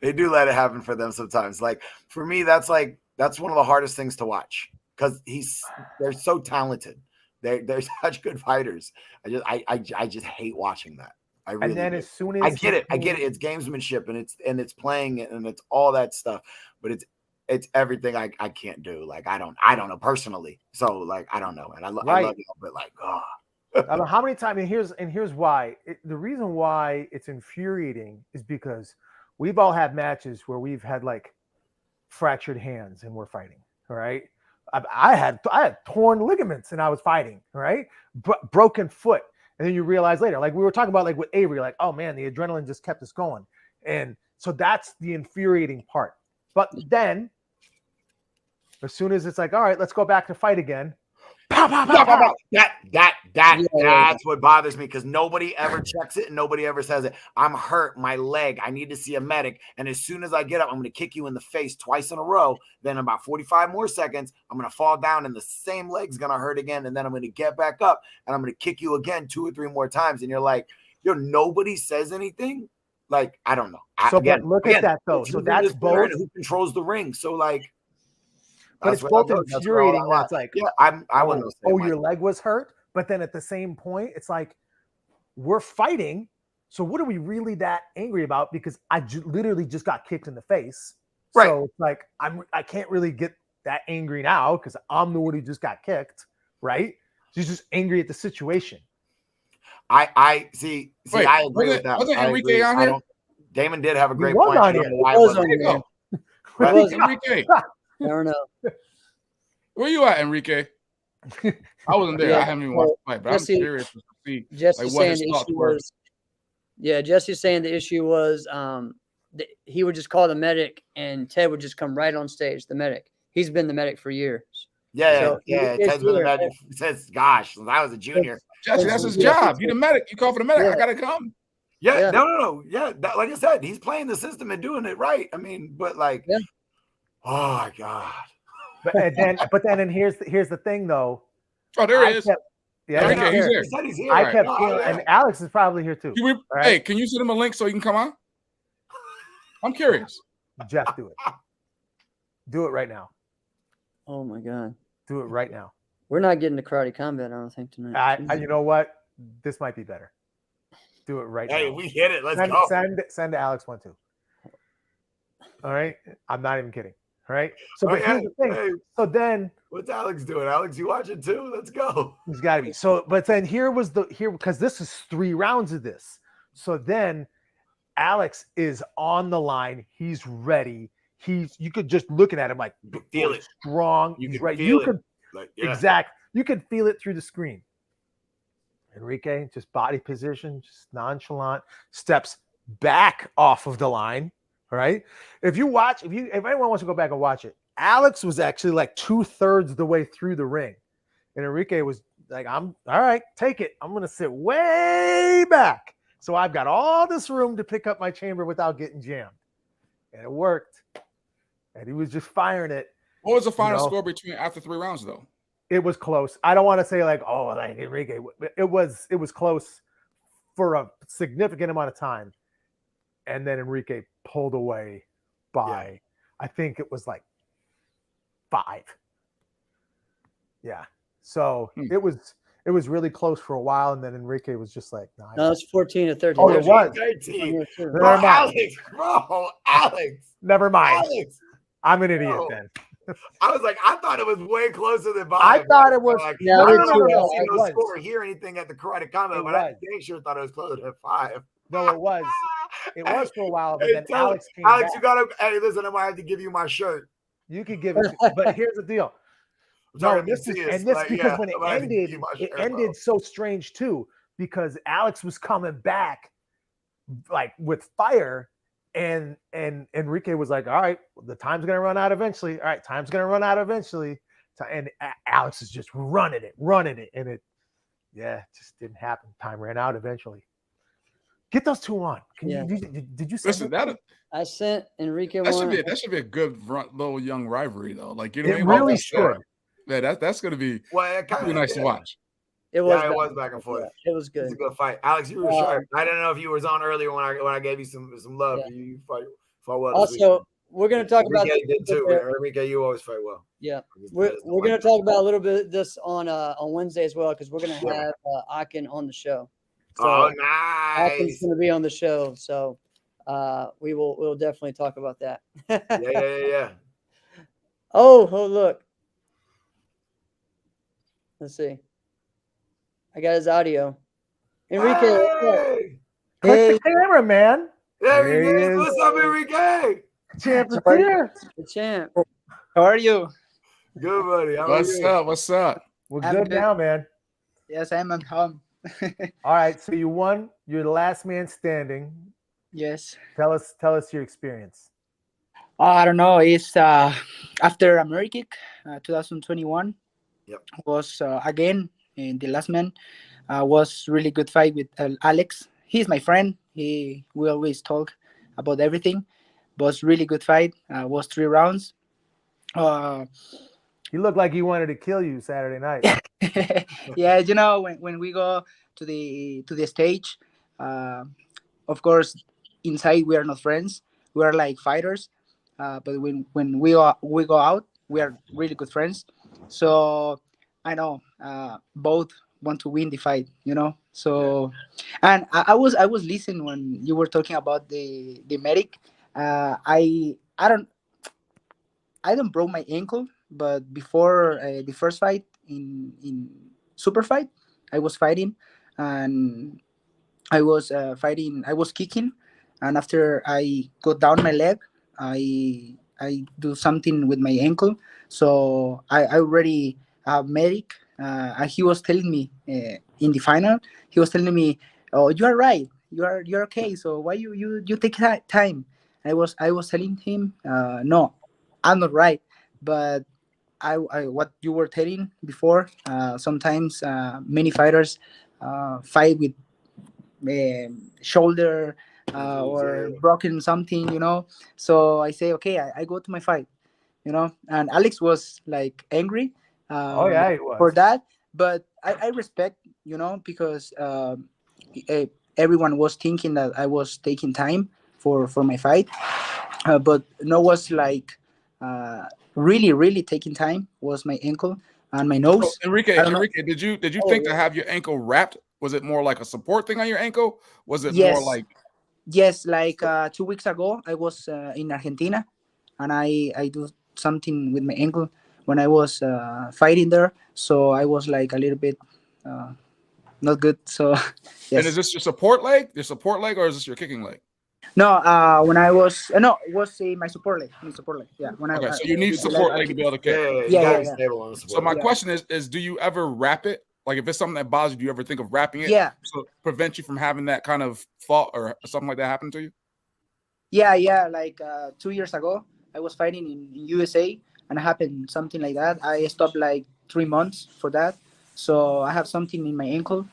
They do let it happen for them sometimes. Like for me, that's one of the hardest things to watch, because they're so talented. They're such good fighters. I just hate watching that. I really And then do. as soon as I get it. It's gamesmanship and it's playing it and it's all that stuff, but it's everything I can't do. Like I don't know personally. So like I don't know, and I love you, but like I don't know how many times, and here's why. The reason why it's infuriating is because we've all had matches where we've had like fractured hands and we're fighting. All right, I had torn ligaments and I was fighting. All right, broken foot, and then you realize later, like we were talking about, like with Avery, like, oh man, the adrenaline just kept us going, and so that's the infuriating part. But then, as soon as it's like, all right, let's go back to fight again. Pow, pow, pow, pow. That's what bothers me, because nobody ever checks it and nobody ever says it. I'm hurt, my leg, I need to see a medic, and as soon as I get up, I'm going to kick you in the face twice in a row. Then about 45 more seconds, I'm going to fall down and the same leg's going to hurt again, and then I'm going to get back up and I'm going to kick you again 2 or 3 more times, and you're like, nobody says anything. Like, I don't know. So but look at that though. So that's both who controls the ring. So like, but it's both infuriating. That's like, I wouldn't say your leg was hurt, but then at the same point, it's like we're fighting. So what are we really that angry about? Because I literally just got kicked in the face. Right. So it's like I can't really get that angry now because I'm the one who just got kicked. Right. She's just angry at the situation. I see. Wait, I agree with that. Wasn't Enrique on here? Damon did have a great was point. on I don't here. know why He was it wasn't. on here. But- Was Enrique, I don't know. where you at, Enrique? I wasn't there. Yeah, I haven't even watched the fight, but Jesse- I'm curious to see Jesse's like what saying his the thoughts issue were. was. Yeah, Jesse's saying the issue was he would just call the medic and Ted would just come right on stage. The medic. He's been the medic for years. Yeah. So, Ted's been the medic since, gosh, since I was a junior. Jesse, that's his job. You the medic. You call for the medic. Yeah. I gotta come. Yeah, no. Yeah, like I said, he's playing the system and doing it right. I mean, but like, oh my god. But then, and here's the thing though. Oh, there he is. Yeah, okay, he's here. He said he's here. I kept feeling, and Alex is probably here too. Hey, can you send him a link so he can come on? I'm curious. Jeff, do it. Do it right now. Oh my god. Do it right now. We're not getting to karate combat, I don't think, tonight. You know what? This might be better. Do it right now. Hey, we hit it. Let's go. Send to Alex one too. All right. I'm not even kidding. All right. So but here's the thing. Hey, so then what's Alex doing? Alex, you watching too? Let's go. He's gotta be. So but then here because this is 3 rounds of this. So then Alex is on the line. He's ready. You could just looking at him like feel it strong. He's right. You could exactly. You could feel it through the screen. Enrique, just body position, just nonchalant, steps back off of the line. All right. If anyone wants to go back and watch it, Alex was actually like 2/3 the way through the ring. And Enrique was like, I'm all right, take it. I'm gonna sit way back. So I've got all this room to pick up my chamber without getting jammed. And it worked. And he was just firing it. What was the final score after 3 rounds though? It was close. I don't want to say like Enrique. It was close for a significant amount of time. And then Enrique pulled away by, I think it was like 5. Yeah. So it was really close for a while, and then Enrique was just like, no, it's 14-13. Oh, it was 13. Bro, Alex. Never mind. Alex. I'm an idiot then. I was like, I thought it was way closer than Bob. I thought it was. Like, yeah, I no, didn't see no score or hear anything at the karate comment, but I sure thought it was closer than 5. No, it was. It was for a while, but then Alex came Alex, back. you gotta. Hey, listen, I might have to give you my shirt. You could give it, but here's the deal. No, because when it ended so strange too, because Alex was coming back like with fire, and Enrique was like, all right, the time's gonna run out eventually. All right, time's gonna run out eventually. And Alex is just running it, and it just didn't happen. Time ran out eventually. Get those 2 on. Did you listen that? I sent Enrique that one. That should be a good little young rivalry though. Like it really should. Yeah, that's gonna be nice to watch. It was back and forth. It was good. It was a good fight. Alex, you were sharp. I don't know if you was on earlier when I gave you some love. Yeah. You fight well. Also, we're going to talk about Enrique did too. Enrique, you always fight well. Yeah, we're going to talk about a little bit of this on Wednesday as well, because we're going to have Akin on the show. So nice. Akin's going to be on the show, so we'll definitely talk about that. Yeah. Oh, look. Let's see. I got his audio. Enrique, hey! Click the camera, man. There he is. What's up, Enrique? Champ is here. The champ. How are you? Good, buddy. What's up? We're good now, man. Yes, I'm at home. All right, so you won. You're the last man standing. Yes. Tell us your experience. I don't know. It's after America, 2021. Yep. Was again in the last man. Was really good fight with Alex. He's my friend. We always talk about everything. Was really good fight. Was 3 rounds. He looked like he wanted to kill you Saturday night. Yeah, when we go to the stage, of course, inside we are not friends. We are like fighters. But when we go out, we are really good friends. So I know both want to win the fight, So, and I was listening when you were talking about the medic. I don't broke my ankle, but before the first fight in super fight, I was fighting, and I was fighting. I was kicking, and after I got down my leg, I do something with my ankle. So I already have medic. And he was telling me in the final, he was telling me, "Oh, you are right. You're okay. So why you take time?" I was telling him, "No, I'm not right. But I what you were telling before. Sometimes many fighters fight with shoulder or broken something, So I say, okay, I go to my fight, And Alex was like angry Oh yeah, it for was. that, but I respect, because everyone was thinking that I was taking time for my fight, but no was like really really taking time was my ankle and my So nose. I don't know. Enrique, did you Oh, think yeah. to have your ankle wrapped? Was it more like a support thing on your ankle? Was it more Yes, like yes. Like 2 weeks ago, I was in Argentina, and I do something with my ankle when I was fighting there. So I was like a little bit uh, not good. So and is yes. this your support leg? Your support leg, or is this your kicking leg? No, when I was no, it was my support leg. My support leg. Yeah, when Okay, so you need with the leg. support leg to be able to kick. You Yeah, gotta yeah, be yeah, stable on the So support. my leg. question is, do you ever wrap it? Like if it's something that bothers you, do you ever think of wrapping it? yeah. So prevent you from having that kind of thought or something like that happen to you? Yeah. Like 2 years ago, I was fighting in USA, and it happened something like that. I stopped like 3 months for that. So I have something in my ankle.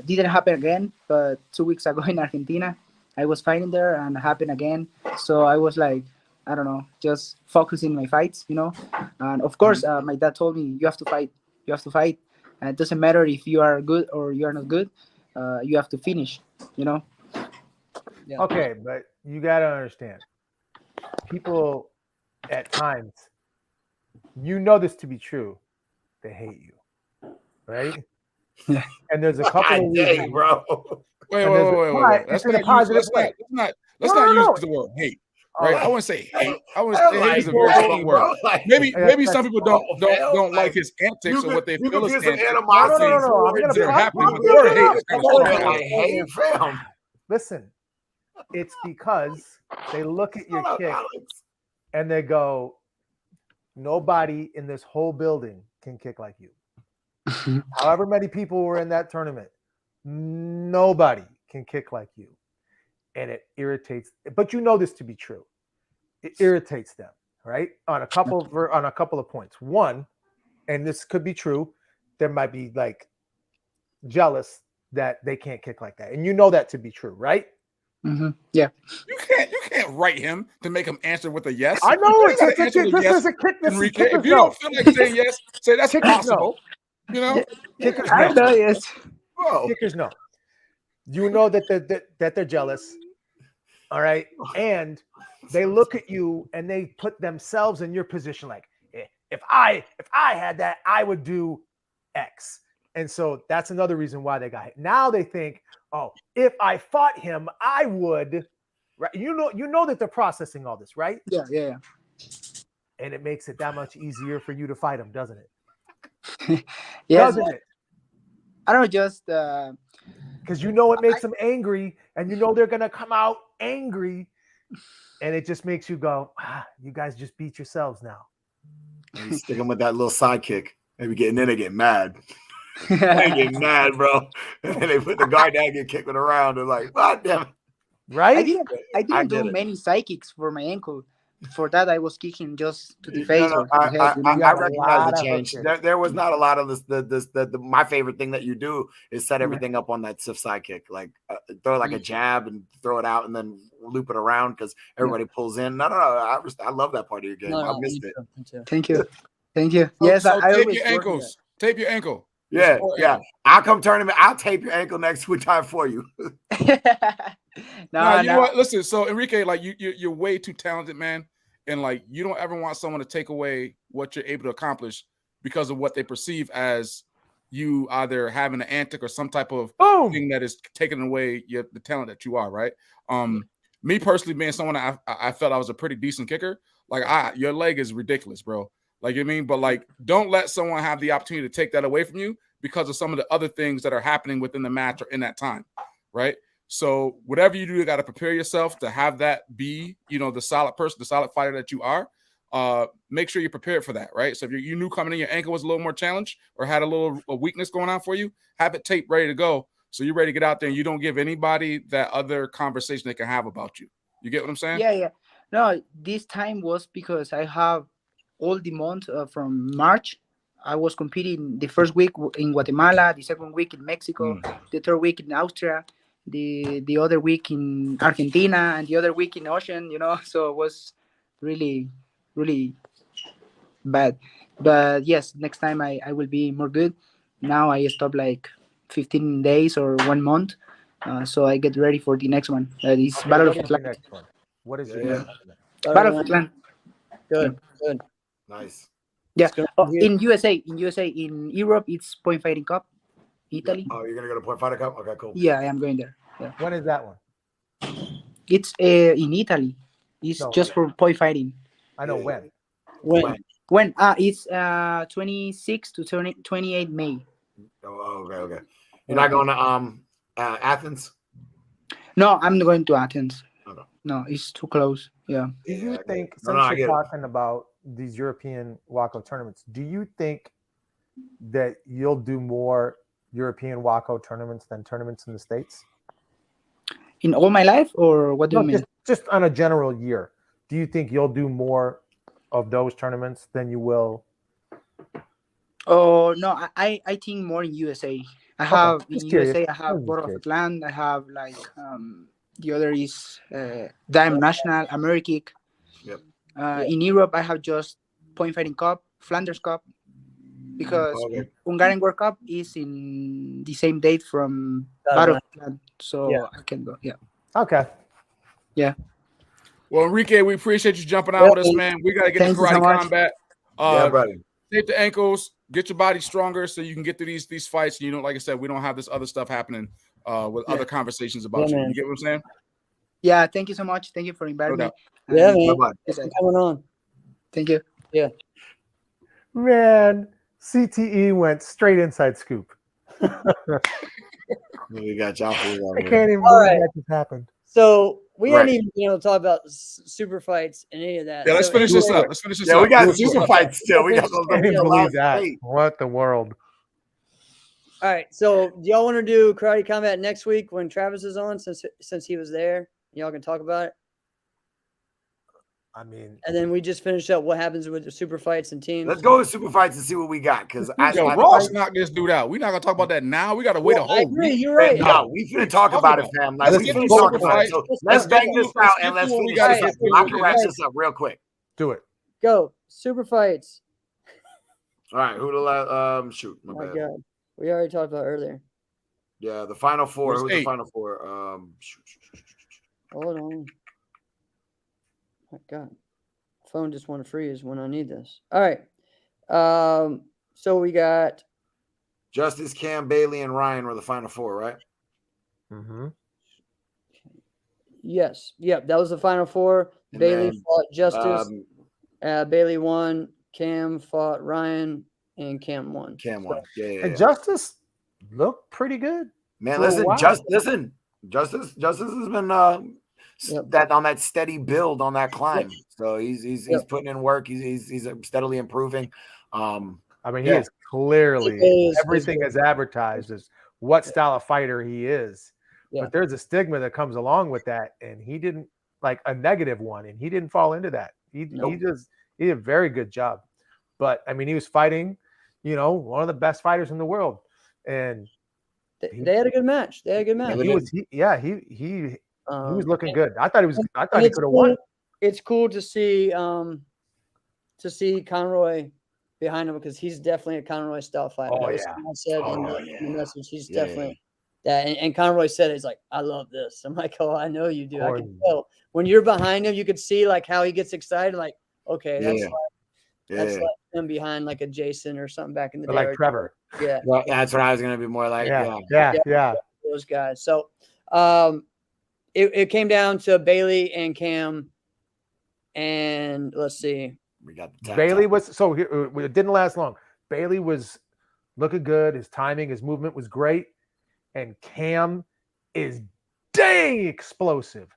Didn't happen again, but 2 weeks ago in Argentina, I was fighting there, and it happened again. So I was like, I don't know, just focusing my fights, And of course, my dad told me, you have to fight. You have to fight. And it doesn't matter if you are good or you are not good. You have to finish, Yeah. Okay, but you got to understand, people at times, you know this to be true, they hate you, right? Yeah. And there's a couple God of dang, reasons. bro. Wait. And there's Let's it's in a not use positive way. let's No, not no, use no. the word hate. All Right? I right. wouldn't say hate. I would I'm say hate like, is a very strong word. bro, like, Maybe That's- some people don't like like, his antics or what they you feel could is feel some antics. animosity No. I'm towards gonna That are him. happening, but the You word feel hate it. is kind Come of on, strong. man, like hate, fam. Listen, it's because they look at your Shut up, kick Alex. and they go, nobody in this whole building can kick like you. However many people were in that tournament, nobody can kick like you. And it irritates, but you know this to be true. It irritates them, right? On a couple of points. One, and this could be true, there might be like jealous that they can't kick like that. And you know that to be true, right? Mm-hmm. Yeah. You can't write him to make him answer with a yes. I know You it's gotta a answer kick. with This yes, is a kick. This is Enrique. If kicker's you no. don't feel like saying yes, say that's Kickers possible. You know, Kickers I no. know. Yes. Bro. Kickers no. You know that they're jealous. All right. And they look at you and they put themselves in your position like, if I had that, I would do X. And so that's another reason why they got hit. Now they think, oh, if I fought him, I would. Right? You know that they're processing all this, right? Yeah. And it makes it that much easier for you to fight him, doesn't it? Yes. Doesn't it? I don't know. Just Because you know it makes them angry, and you know they're gonna come out angry, and it just makes you go, you guys just beat yourselves now. You stick him with that little sidekick. Maybe getting in, they get mad. They get mad, bro. And then they put the guard down and get kicked around. They're like, God damn it. Right? I didn't do get it. many psychics for my ankle. For that, I was kicking just to the No, face no, or to the head. You I got a recognize lot the of change. hook There was not a lot of this. My favorite thing that you do is set everything up on that stiff side kick. Like throw like a jab and throw it out and then loop it around because everybody pulls in. No. I love that part of your game. I missed it. Me too. Thank you. Thank you. So, Yes, so I tape always your work with ankles. Tape your ankle. Yeah, support yeah. ankle. I'll come tournament. I'll tape your ankle next time for you. that. Nah, you know what? Listen, so Enrique, like you're way too talented, man, and like you don't ever want someone to take away what you're able to accomplish because of what they perceive as you either having an antic or some type of thing that is taking away the talent that you are, right? Me personally, being someone I felt I was a pretty decent kicker, like your leg is ridiculous, bro. Like, you know what I mean? But like, don't let someone have the opportunity to take that away from you because of some of the other things that are happening within the match or in that time, right? So whatever you do, you got to prepare yourself to have that be, the solid person, the solid fighter that you are. Make sure you're prepared for that, right? So if you knew coming in your ankle was a little more challenged or had a weakness going on for you, have it taped ready to go. So you're ready to get out there and you don't give anybody that other conversation they can have about you. You get what I'm saying? Yeah. No, this time was because I have all the month from March. I was competing the first week in Guatemala, the second week in Mexico, the third week in Austria, the other week in Argentina, and the other week in Ocean. So it was really really bad. But yes, next time I will be more good. Now I stop like 15 days or 1 month, so I get ready for the next one. That is Okay, Battle what of is your Atlantic. next one? What is Yeah, your yeah. next one? Battle of Atlantic. Good, good. Nice. Yeah. It's gonna Oh, be good. in USA, in Europe, it's Point Fighting Cup. Italy. Oh, you're gonna go to Point Fighter Cup? Okay, cool. Yeah, I am going there. Yeah. When is that one? It's in Italy. It's No, just for point fighting. I know Yeah. when. When? When? It's 26 to 28 May. Oh, okay. You're not going to Athens? No, I'm going to Athens. Okay. No, it's too close. Yeah. Do you I get think, it. since I you're get it. talking about these European Wacko tournaments, do you think that you'll do more European Wacko tournaments than tournaments in the States? In all my life, or what do No, you mean? just on a general year. Do you think you'll do more of those tournaments than you will? Oh no, I think more in USA. I have in just curious. USA. I I have was just Battle of curious. Atlantic. I have like the other is Dime National, Amerikick. Yep. In Europe, I have just Point Fighting Cup, Flanders Cup, because Okay. Hungarian World Cup is in the same date from Battle Battle of of Atlantic, so Yeah. I can go. Yeah. Okay. Well, Enrique, we appreciate you jumping on with us, man. We got to get Thank to you so karate much. combat. Yeah, buddy. Tape the ankles, get your body stronger so you can get through these fights. You know, like I said, we don't have this other stuff happening with other conversations about Yeah, you. man. You get what I'm saying? Yeah, thank you so much. Thank you for inviting No me. doubt. Yeah, And man. Bye-bye. Thanks for coming on. thank you. Man, CTE went straight inside scoop. We got y'all for I you. can't even All believe right. that just happened. So we Right. hadn't even been able to talk about super fights and any of that. Yeah, let's So finish this anyway, up. Let's finish this Yeah, up. we got Let's finish super this up. fights still. We got those I can't even believe last that. eight. What the world? All right. So do y'all want to do karate combat next week when Travis is on, since he was there? Y'all can talk about it. I mean, And then we just finish up what happens with the super fights and teams. Let's go with super fights and see what we got. Because Yo, Ross knocked this dude out. We're not gonna talk about that now. We gotta wait a I whole agree. week. You're right. no, we finna talk about it, fam. Like Let's we get finna through talk super about it. fights. So Let's let's get bang through- this let's out get and let's through what we finish gotta this get up. through. I can wrap Right. this up real quick. do it. Go super fights. All right, who the last? Shoot, my My bad. God, we already talked about it earlier. Yeah, the final four. There's Who's the 8. final four? Shoot. Hold on. My God, phone just want to freeze when I need this. All right. So we got Justice, Cam, Bailey, and Ryan were the final four, right? Mm-hmm. yes, yep. That was the final four. And Bailey then, fought Justice. Bailey won. Cam fought Ryan, and Cam won. Cam won. Yeah. And Justice looked pretty good. Man, for a listen, while. Justice has been Yep. that on that steady build on that climb. So he's Yep. putting in work. He's steadily improving. I mean, he Yeah. is clearly He is everything good. is advertised as what style of fighter he is. Yeah. But there's a stigma that comes along with that, and he didn't, like a negative one, and he didn't fall into that. He Nope. he did a very good job. But I mean, he was fighting, one of the best fighters in the world, and They had a good match. They had a good match. he was looking and- good. I thought he and could have won. It's cool to see Conroy behind him because he's definitely a Conroy style fighter. Oh, That was yeah. something I said in Oh, the yeah. message. He's Yeah, definitely that. And Conroy said, he's like, I love this. I'm like, oh, I know you do. I Oh, can tell. When you're behind him, you could see like how he gets excited. Like, okay, that's like him behind like a Jason or something back in the But day. like Trevor. Yeah, Well, that's what I was gonna be more like. Yeah. those guys. So it came down to Bailey and Cam. And let's see. We got the Bailey was it didn't last long. Bailey was looking good. His timing, his movement was great, and Cam is dang explosive.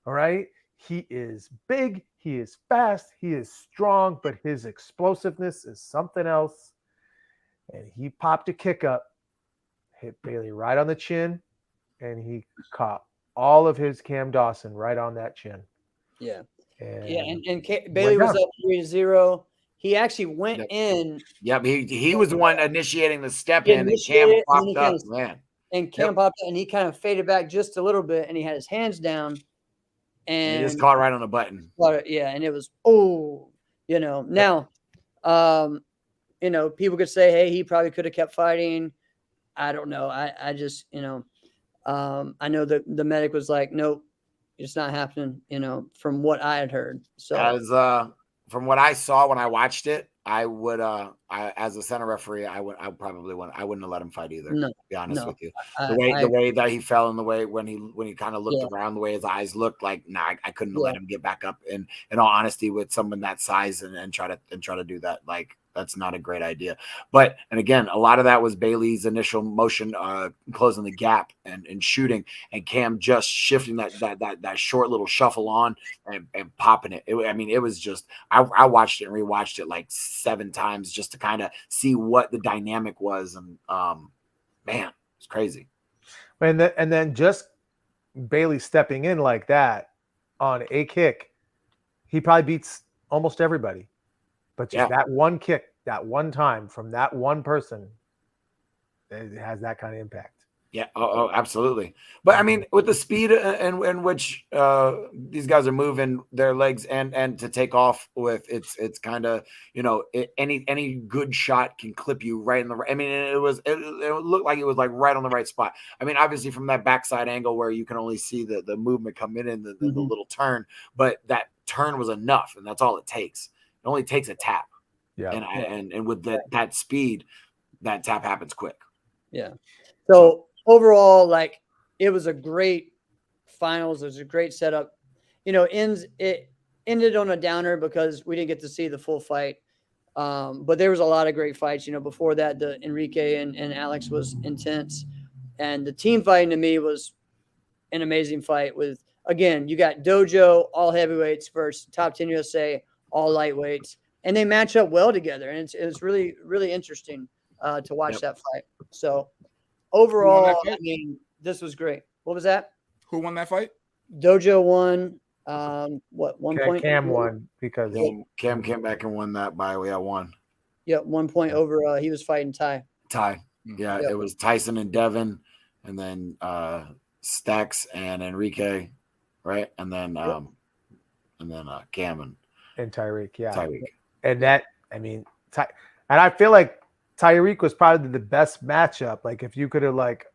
All right, he is big, he is fast, he is strong, but his explosiveness is something else. And he popped a kick up, hit Bailey right on the chin, and he caught all of his Cam Dawson right on that chin. Yeah. And And Bailey was down. up 3-0. He actually went in. Yep, he was the one initiating the step He in, and initiated Cam it, and then he popped up. kinda- Man, and Cam popped up, and he kind of faded back just a little bit, and he had his hands down, And he just and caught right on the button. yeah, and it was now, people could say, hey, he probably could have kept fighting. I don't know. I just I know that the medic was like, nope, it's not happening. From what I had heard. So As from what I saw when I watched it, I would as a center referee, I wouldn't have let him fight either. No, to be honest no. with you, the way that he fell, and the way when he kind of looked around, the way his eyes looked, like I couldn't let him get back up. In all honesty, with someone that size and try to do that, like that's not a great idea. But and again, a lot of that was Bailey's initial motion, closing the gap and shooting, and Cam just shifting that short little shuffle on and popping it. It was just I watched it and rewatched it like 7 times just to kind of see what the dynamic was, and man, it's crazy. And then just Bailey stepping in like that on a kick, he probably beats almost everybody. But just that one kick, that one time from that one person, it has that kind of impact. Yeah, oh, absolutely. But I mean, with the speed in which these guys are moving their legs and to take off with, it's kind of any good shot can clip you right in the. I mean, it looked like it was like right on the right spot. I mean, obviously from that backside angle where you can only see the movement come in and the little turn, but that turn was enough, and that's all it takes. It only takes a tap. Yeah, and with that speed, that tap happens quick. Yeah. So overall, like, it was a great finals. It was a great setup. It ended on a downer because we didn't get to see the full fight. But there was a lot of great fights. Before that, the Enrique and Alex was intense. And the team fighting to me was an amazing fight with, again, you got Dojo, all heavyweights versus Top 10 USA, all lightweights. And they match up well together. And it's really, really interesting to watch that fight. So overall, I mean, this was great. What was that? Who won that fight? Dojo won. 1 point? Cam won because Cam came back and won that by 1. Yeah, 1 point over. He was fighting Ty. Yeah, it was Tyson and Devin, and then Stax and Enrique, right? And then Cam and Tyreek. Yeah, Tyreek. And that, I mean, and I feel like Tyreek was probably the best matchup. Like, if you could have, like,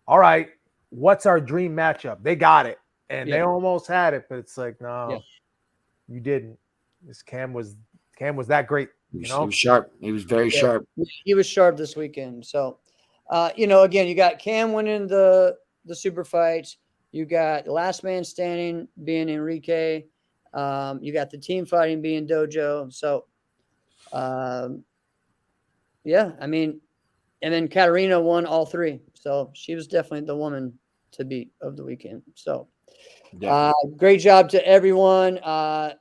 all right, what's our dream matchup? They got it, and they almost had it, but it's like, no, you didn't. This Cam was that great. He was sharp. He was very sharp. He was sharp this weekend. So, again, you got Cam winning the super fights. You got the last man standing being Enrique. You got the team fighting being Dojo. So, I mean, and then Katarina won all 3. So she was definitely the woman to beat of the weekend. So, great job to everyone.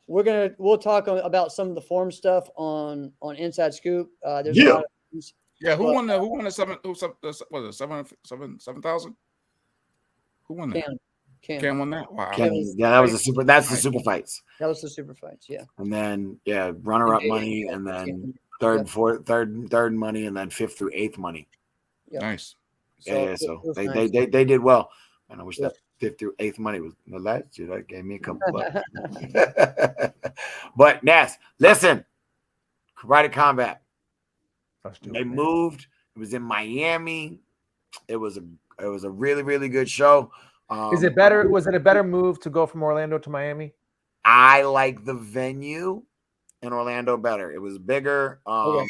We'll talk about some of the form stuff on Inside Scoop. There's a lot of things. Yeah, who won the 7,000? Who won that? Cam won that. Wow. That was the super fights. That was the super fights. Yeah. And then runner up money, and then third money, and then 5th through 8th money. Yep. Nice. So they did well. And I wish that 5th through 8th money was the last year. That gave me a couple bucks. But Nas, listen, Karate Combat. They moved. It was in Miami. It was a really, really good show. Is it better? Was it a better move to go from Orlando to Miami? I like the venue in Orlando better. It was bigger. I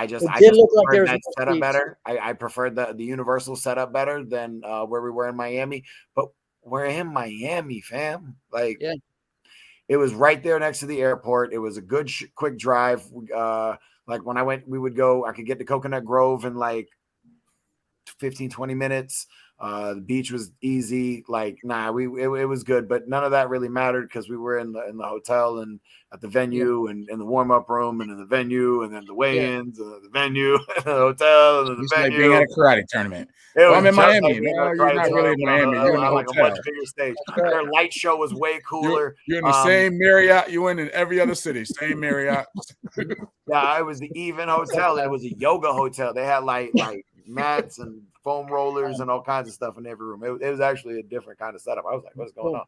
just preferred that setup better. I preferred the Universal setup better than where we were in Miami. But we're in Miami, fam. Like, it was right there next to the airport. It was a good quick drive. Like when I went, I could get to Coconut Grove in like 15, 20 minutes. The beach was easy. Like, it was good, but none of that really mattered because we were in the hotel and at the venue and in the warm up room and in the venue and then the weigh-ins and the venue and the hotel and the venue. Like being at a karate tournament. I'm in Miami. You're not really in Miami. You're in a like a much bigger stage. Their light show was way cooler. You're in the same Marriott you in every other city. Same Marriott. Yeah, it was the Even Hotel. And it was a yoga hotel. They had like mats and foam rollers and all kinds of stuff in every room. It was actually a different kind of setup. I was like, what's going on?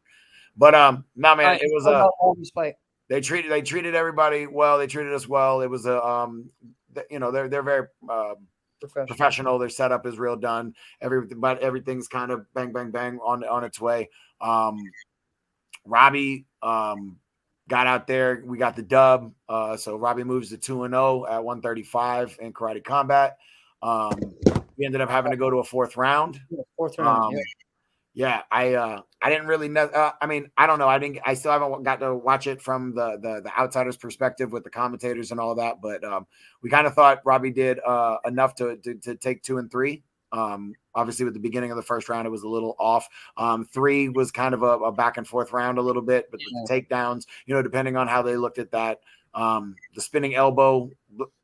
But no, man, it was fight. They treated everybody well. They treated us well. It was a they're very professional. Their setup is real done. But everything's kind of bang bang bang on its way. Robbie got out there. We got the dub. So Robbie moves to 2-0 at 135 in karate combat. We ended up having to go to a fourth round. Yeah, I didn't really know. I mean, I don't know. I still haven't got to watch it from the outsider's perspective with the commentators and all that. But we kind of thought Robbie did enough to take 2 and 3. Obviously, with the beginning of the first round, it was a little off. 3 was kind of a back and forth round a little bit, but the takedowns, depending on how they looked at that. The spinning elbow,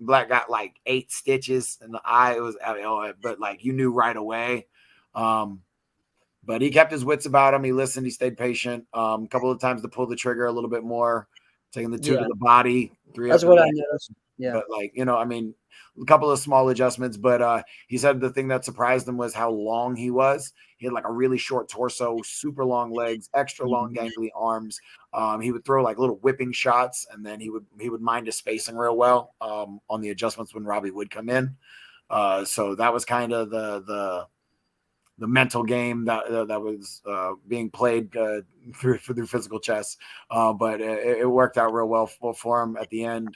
Black got like 8 stitches in the eye. It was, but like you knew right away. But he kept his wits about him. He listened. He stayed patient. A couple of times to pull the trigger a little bit more, taking the 2 to the body. 3. That's what I noticed. Yeah. But I mean, a couple of small adjustments. But he said the thing that surprised him was how long he was. He had like a really short torso, super long legs, extra long gangly arms. He would throw like little whipping shots, and then he would mind his spacing real well on the adjustments when Robbie would come in. So that was kind of the mental game that was being played through physical chess. But it worked out real well for him at the end.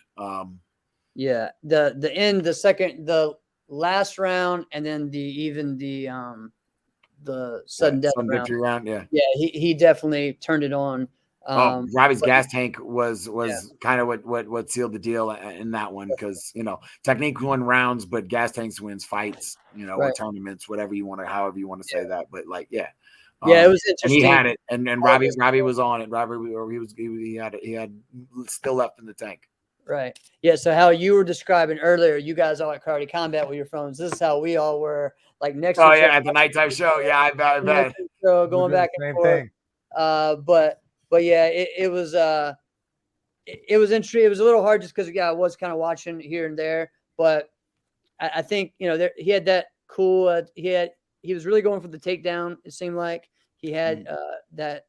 Yeah, the end, the last round, and then the sudden death victory round. Yeah, he definitely turned it on. Robbie's gas tank was kind of what sealed the deal in that one, because technique won rounds, but gas tanks wins fights, or tournaments, however you want to say that. But like, it was interesting. And he had it, and Robbie was on it. He had still left in the tank. Right. Yeah. So how you were describing earlier, you guys all at Karate Combat with your phones. This is how we all were, like next. Oh yeah, at the nighttime show. Yeah, I bet. So going back and forth. But yeah, it was interesting. It was a little hard just because I was kind of watching here and there. But I think he had that cool. He was really going for the takedown. It seemed like he had that.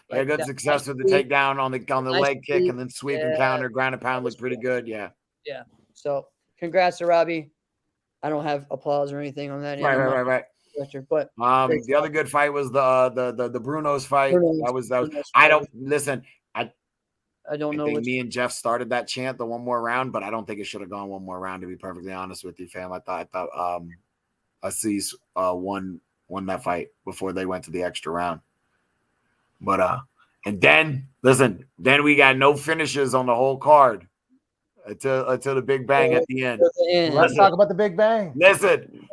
He had good success with the takedown on the leg kick, and then sweep and counter, ground and pound looked pretty good. Yeah. Yeah. So congrats to Robbie. I don't have applause or anything on that. Right. But the other good fight was the Bruno's fight. That was. I don't listen. I don't know. Me and Jeff started that chant, the one more round, but I don't think it should have gone one more round. To be perfectly honest with you, fam, I thought Aziz won that fight before they went to the extra round. But and then then we got no finishes on the whole card until the big bang at the end. Let's talk about the big bang. Listen.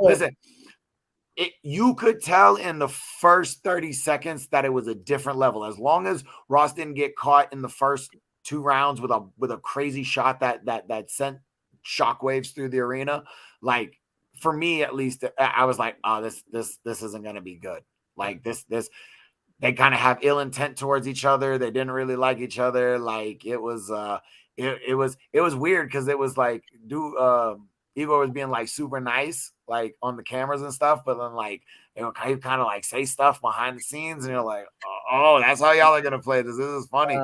You could tell in the first 30 seconds that it was a different level. As long as Ross didn't get caught in the first 2 rounds with a crazy shot that sent shockwaves through the arena, like for me at least, I was like, oh, this isn't gonna be good. Like this. They kind of have ill intent towards each other. They didn't really like each other. Like it was weird because it was like, Igor was being like super nice, like on the cameras and stuff, but then like he kind of like say stuff behind the scenes, and you're like, oh, that's how y'all are gonna play this. This is funny.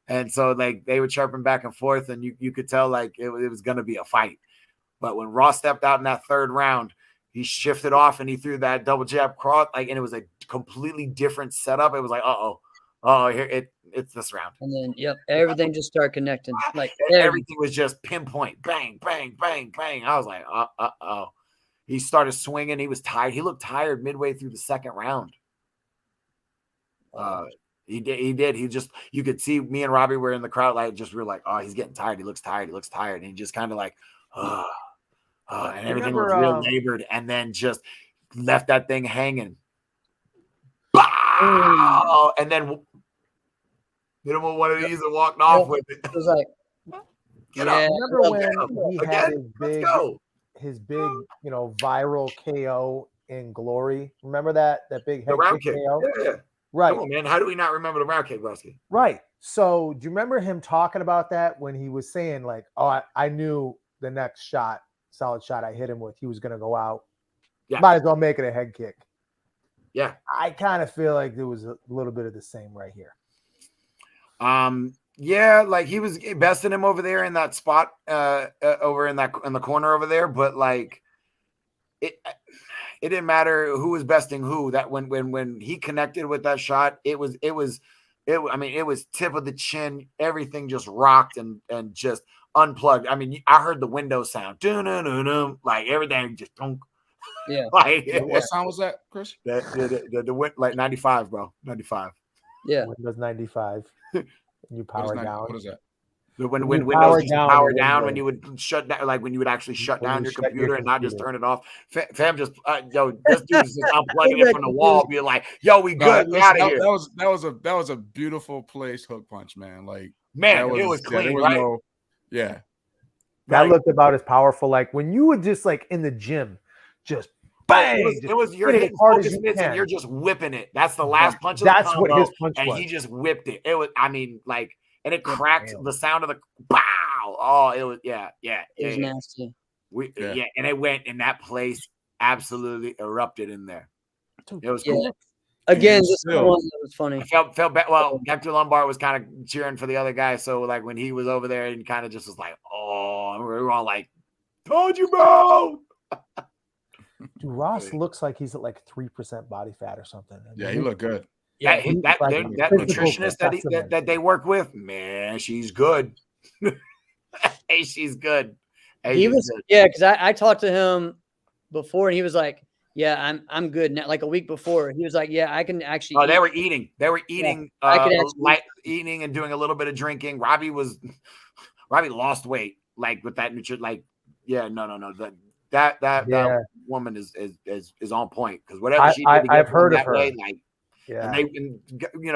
And so like they were chirping back and forth, and you could tell like it was gonna be a fight. But when Ross stepped out in that 3rd round, he shifted off and he threw that double jab cross, and it was a completely different setup. It was like, here it's this round. And then everything just started connecting. Like everything was just pinpoint, bang, bang, bang, bang. I was like, He started swinging. He was tired. He looked tired midway through the 2nd round. He did. He just, you could see me and Robbie were in the crowd, like we were like, oh, he's getting tired. He looks tired. And he just kind of like, and everything was real labored, and then just left that thing hanging. Bow! And then hit him with one of these and walked off with it. It was like, get up. Remember when he had his big, viral KO in Glory? Remember that big head kick KO? Yeah. Right. Come on, man. How do we not remember the round kick, Rusky? Right. So do you remember him talking about that when he was saying like, oh, I knew the next solid shot I hit him with, he was going to go out? Yeah. Might as well make it a head kick. Yeah. I kind of feel like there was a little bit of the same right here. Yeah, like he was besting him over there in that spot, over in the corner over there, but like it didn't matter who was besting who. That when he connected with that shot, it was I mean, it was tip of the chin. Everything just rocked and just unplugged. I mean, I heard the window sound, like everything just Yeah. like What sound was that, Chris? the wind, like 95, bro, 95. Yeah. Windows 95. And you power down. What is that? When When you Windows power used to down power your down, Windows. when you would shut down, like when you would actually shut When down you your shut your computer and not just computer. turn it off. Fam just, this dude's just unplugging it from the wall, being like, "Yo, we good, we out of here." That was a beautiful place hook punch, man. Like, Man, it was clean, right? Yeah. That Like, looked about as powerful. Like when you would just like in the gym, just bang. it was you're hit it hitting as hard as focus you mitts and can. you're just whipping it. That's the last punch of the That's combo, what his punch and was. he just whipped it. It was, I mean, like, and it Yeah, cracked damn. the sound of the pow. Oh, it was, yeah. It was nasty. Yeah, and it went in that place, absolutely erupted in there. It was cool. Yeah. Again, And this still- one that was funny. I felt bad. Well, Hector Lombard was kind of cheering for the other guy, so like when he was over there, and kind of just was like, "Oh," and we were all like, "Told you, bro." Dude, Ross looks like he's at like 3% body fat or something. Yeah, he looked good. Yeah, he's that like that physical nutritionist specimen. that they work with, man, she's good. Hey, she's good. Hey, He she's was, good. yeah, because I talked to him before, and he was like, "Yeah, I'm good now." Like a week before, he was like, "Yeah, I can actually." Oh, eat." they were eating. They were eating. I could actually light eating and doing a little bit of drinking. Robbie lost weight, like with that nutrition. Like, yeah, no. That woman is on point, because whatever she did to get I've heard of that her. way, like. Yeah. And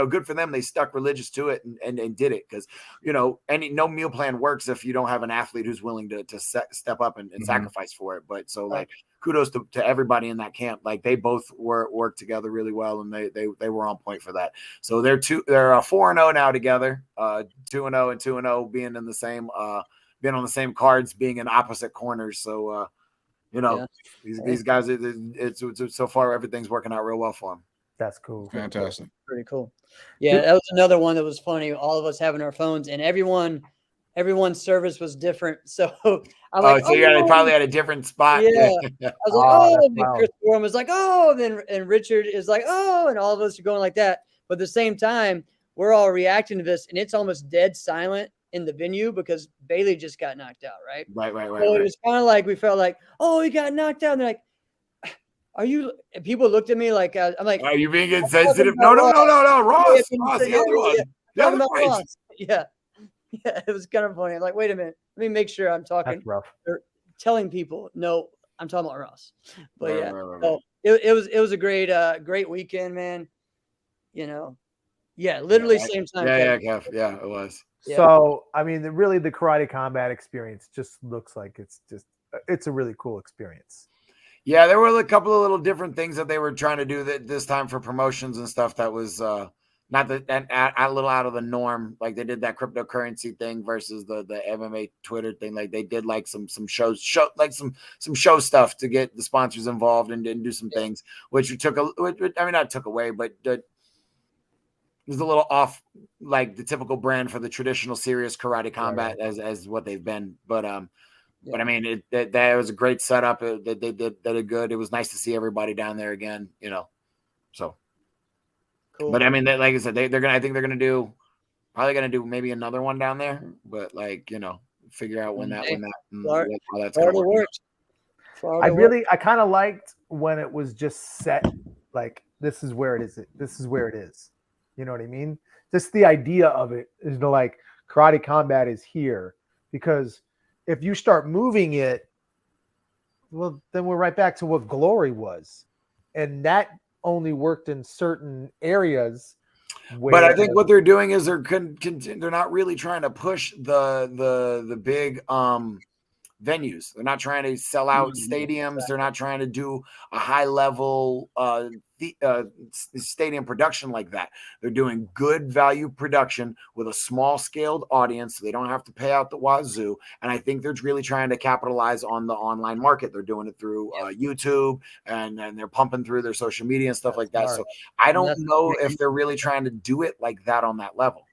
good for them. They stuck religious to it and did it, because no meal plan works if you don't have an athlete who's willing to step up and sacrifice for it. But so like kudos to everybody in that camp. Like they both worked together really well, and they were on point for that. So they're 4-0 now together, 2-0 and 2-0, being in the same being on the same cards, being in opposite corners. So these guys, it's so far everything's working out real well for them. That's cool. Fantastic. Pretty cool. Yeah, that was another one that was funny. All of us having our phones, and everyone's service was different. So I'm like, so yeah, they probably had a different spot. Yeah. I was like, and wow. Chris Warren was like, and Richard is like, and all of us are going like that. But at the same time, we're all reacting to this, and it's almost dead silent in the venue because Bailey just got knocked out, right? Right. So it was kind of like we felt like, he got knocked out. And they're like, are you? And people looked at me like, I'm like, are you being insensitive? No, Ross, the other one. The other one. Yeah, it was kind of funny. I'm like, wait a minute, let me make sure I'm talking. That's rough. Or telling people, no, I'm talking about Ross. But Right, yeah, right. so it was a great weekend, man. Literally same time. Yeah, it was. Yeah. So I mean, really, the Karate Combat experience just looks like it's a really cool experience. Yeah, there were a couple of little different things that they were trying to do this time for promotions and stuff that was not a little out of the norm. Like they did that cryptocurrency thing versus the MMA Twitter thing. Like they did like some show stuff to get the sponsors involved and do some things, which not took away, but it was a little off, like the typical brand for the traditional serious Karate Combat as what they've been. But But I mean, that was a great setup. They did good. It was nice to see everybody down there again, So, cool. But I mean, like I said, I think they're gonna do maybe another one down there. But figure out when that how that's gonna work. I kind of liked when it was just set. Like this is where it is. This is where it is. You know what I mean? Just the idea of it is like Karate Combat is here, because if you start moving it, well, then we're right back to what Glory was. And that only worked in certain areas. But I think what they're doing is they're not really trying to push the big venues. They're not trying to sell out stadiums. They're not trying to do a high level stadium production like that. They're doing good value production with a small scaled audience. So they don't have to pay out the wazoo. And I think they're really trying to capitalize on the online market. They're doing it through YouTube and they're pumping through their social media and stuff like that. So I don't know if they're really trying to do it like that on that level.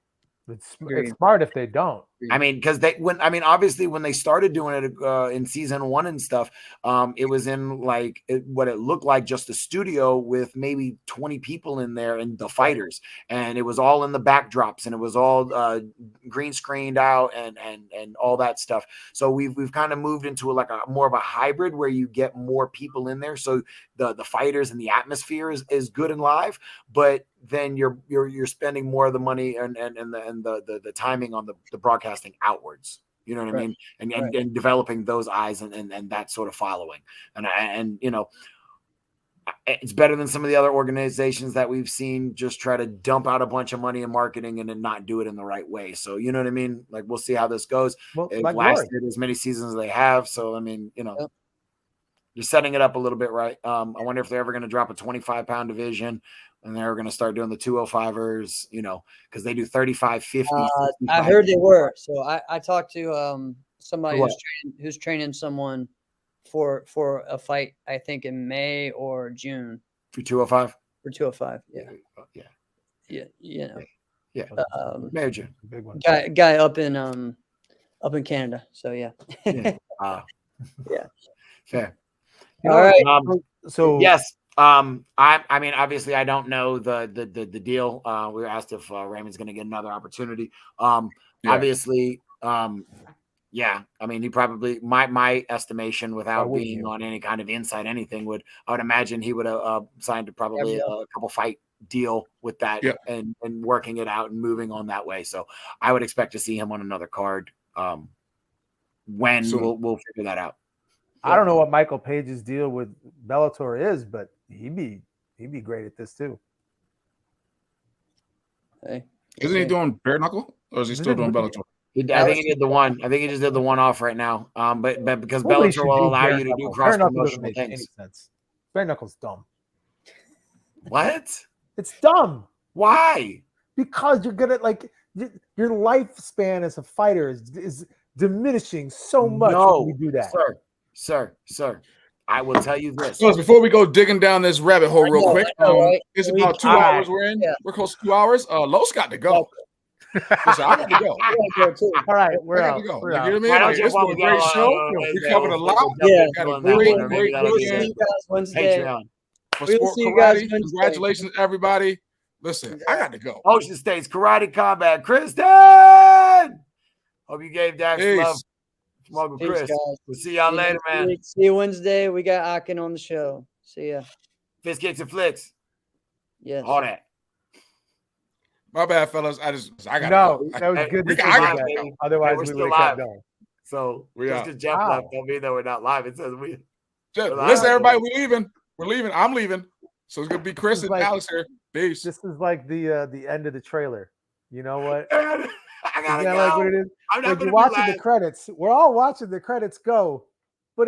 It's smart if they don't. I mean, because obviously when they started doing it in season 1 and stuff, it was in like what it looked like just a studio with maybe 20 people in there and the fighters, and it was all in the backdrops and it was all green screened out and all that stuff. So we've kind of moved into like a more of a hybrid where you get more people in there. So the fighters and the atmosphere is good and live, but then you're spending more of the money and the timing on the broadcasting outwards. You know what I mean? And developing those eyes and that sort of following. And you know, it's better than some of the other organizations that we've seen just try to dump out a bunch of money in marketing and then not do it in the right way. So you know what I mean? Like we'll see how this goes. Well, It like lasted as many seasons as they have. So I mean, you know, you're setting it up a little bit right. I wonder if they're ever going to drop a 25-pound division. And they're going to start doing the 205ers, you know, because they do 35, 50. I heard they were. So I talked to somebody who's training someone for a fight, I think in May or June. For 205? For 205, yeah. Yeah. You know. Yeah. May or June. Big one. Guy up in Canada. So yeah. Yeah. Fair. All right. So yes. I mean, obviously, I don't know the deal. We were asked if Raymond's going to get another opportunity. Obviously, yeah. I mean, he probably my estimation, without being on any kind of inside anything, I would imagine he would have signed to probably a couple fight deal with that and working it out and moving on that way. So I would expect to see him on another card. When we'll figure that out. I don't know what Michael Page's deal with Bellator is, but he'd be great at this too. Hey. Isn't he doing bare knuckle, or is he still doing Bellator? I think he did the one. I think he just did the one off right now. But because Bellator will allow you to do cross promotional things. Bare knuckle's dumb. What? It's dumb. Why? Because you're gonna your lifespan as a fighter is diminishing so much when you do that. Sir. I will tell you this. So before we go digging down this rabbit hole real quick, it's about 2 hours we're in. Yeah. We're close to 2 hours. Los got to go. Listen, I got to go. All right, we're out. You know we're what I mean? Like, this was a great show. We covered a lot. Yeah. Got a great weekend. Patreon. For Sport Karate. Congratulations, everybody. Listen, I got to go. Ocean State's Karate Combat. Kristen! Hope you gave Dax love. Uncle Chris. We'll see y'all later, man. See you Wednesday. We got Akin on the show. See ya. Fist kicks and flicks. Yes. All that. My bad, fellas. I got no. That was good. To otherwise, we would have kept going. So just because Jeff left don't mean that we're not live. It says we. Listen, everybody, we're leaving. We're leaving. I'm leaving. So it's gonna be Chris and Alex here. Peace. This is like the end of the trailer. You know what? I gotta go. Like what it is? I'm not watching the credits. We're all watching the credits go,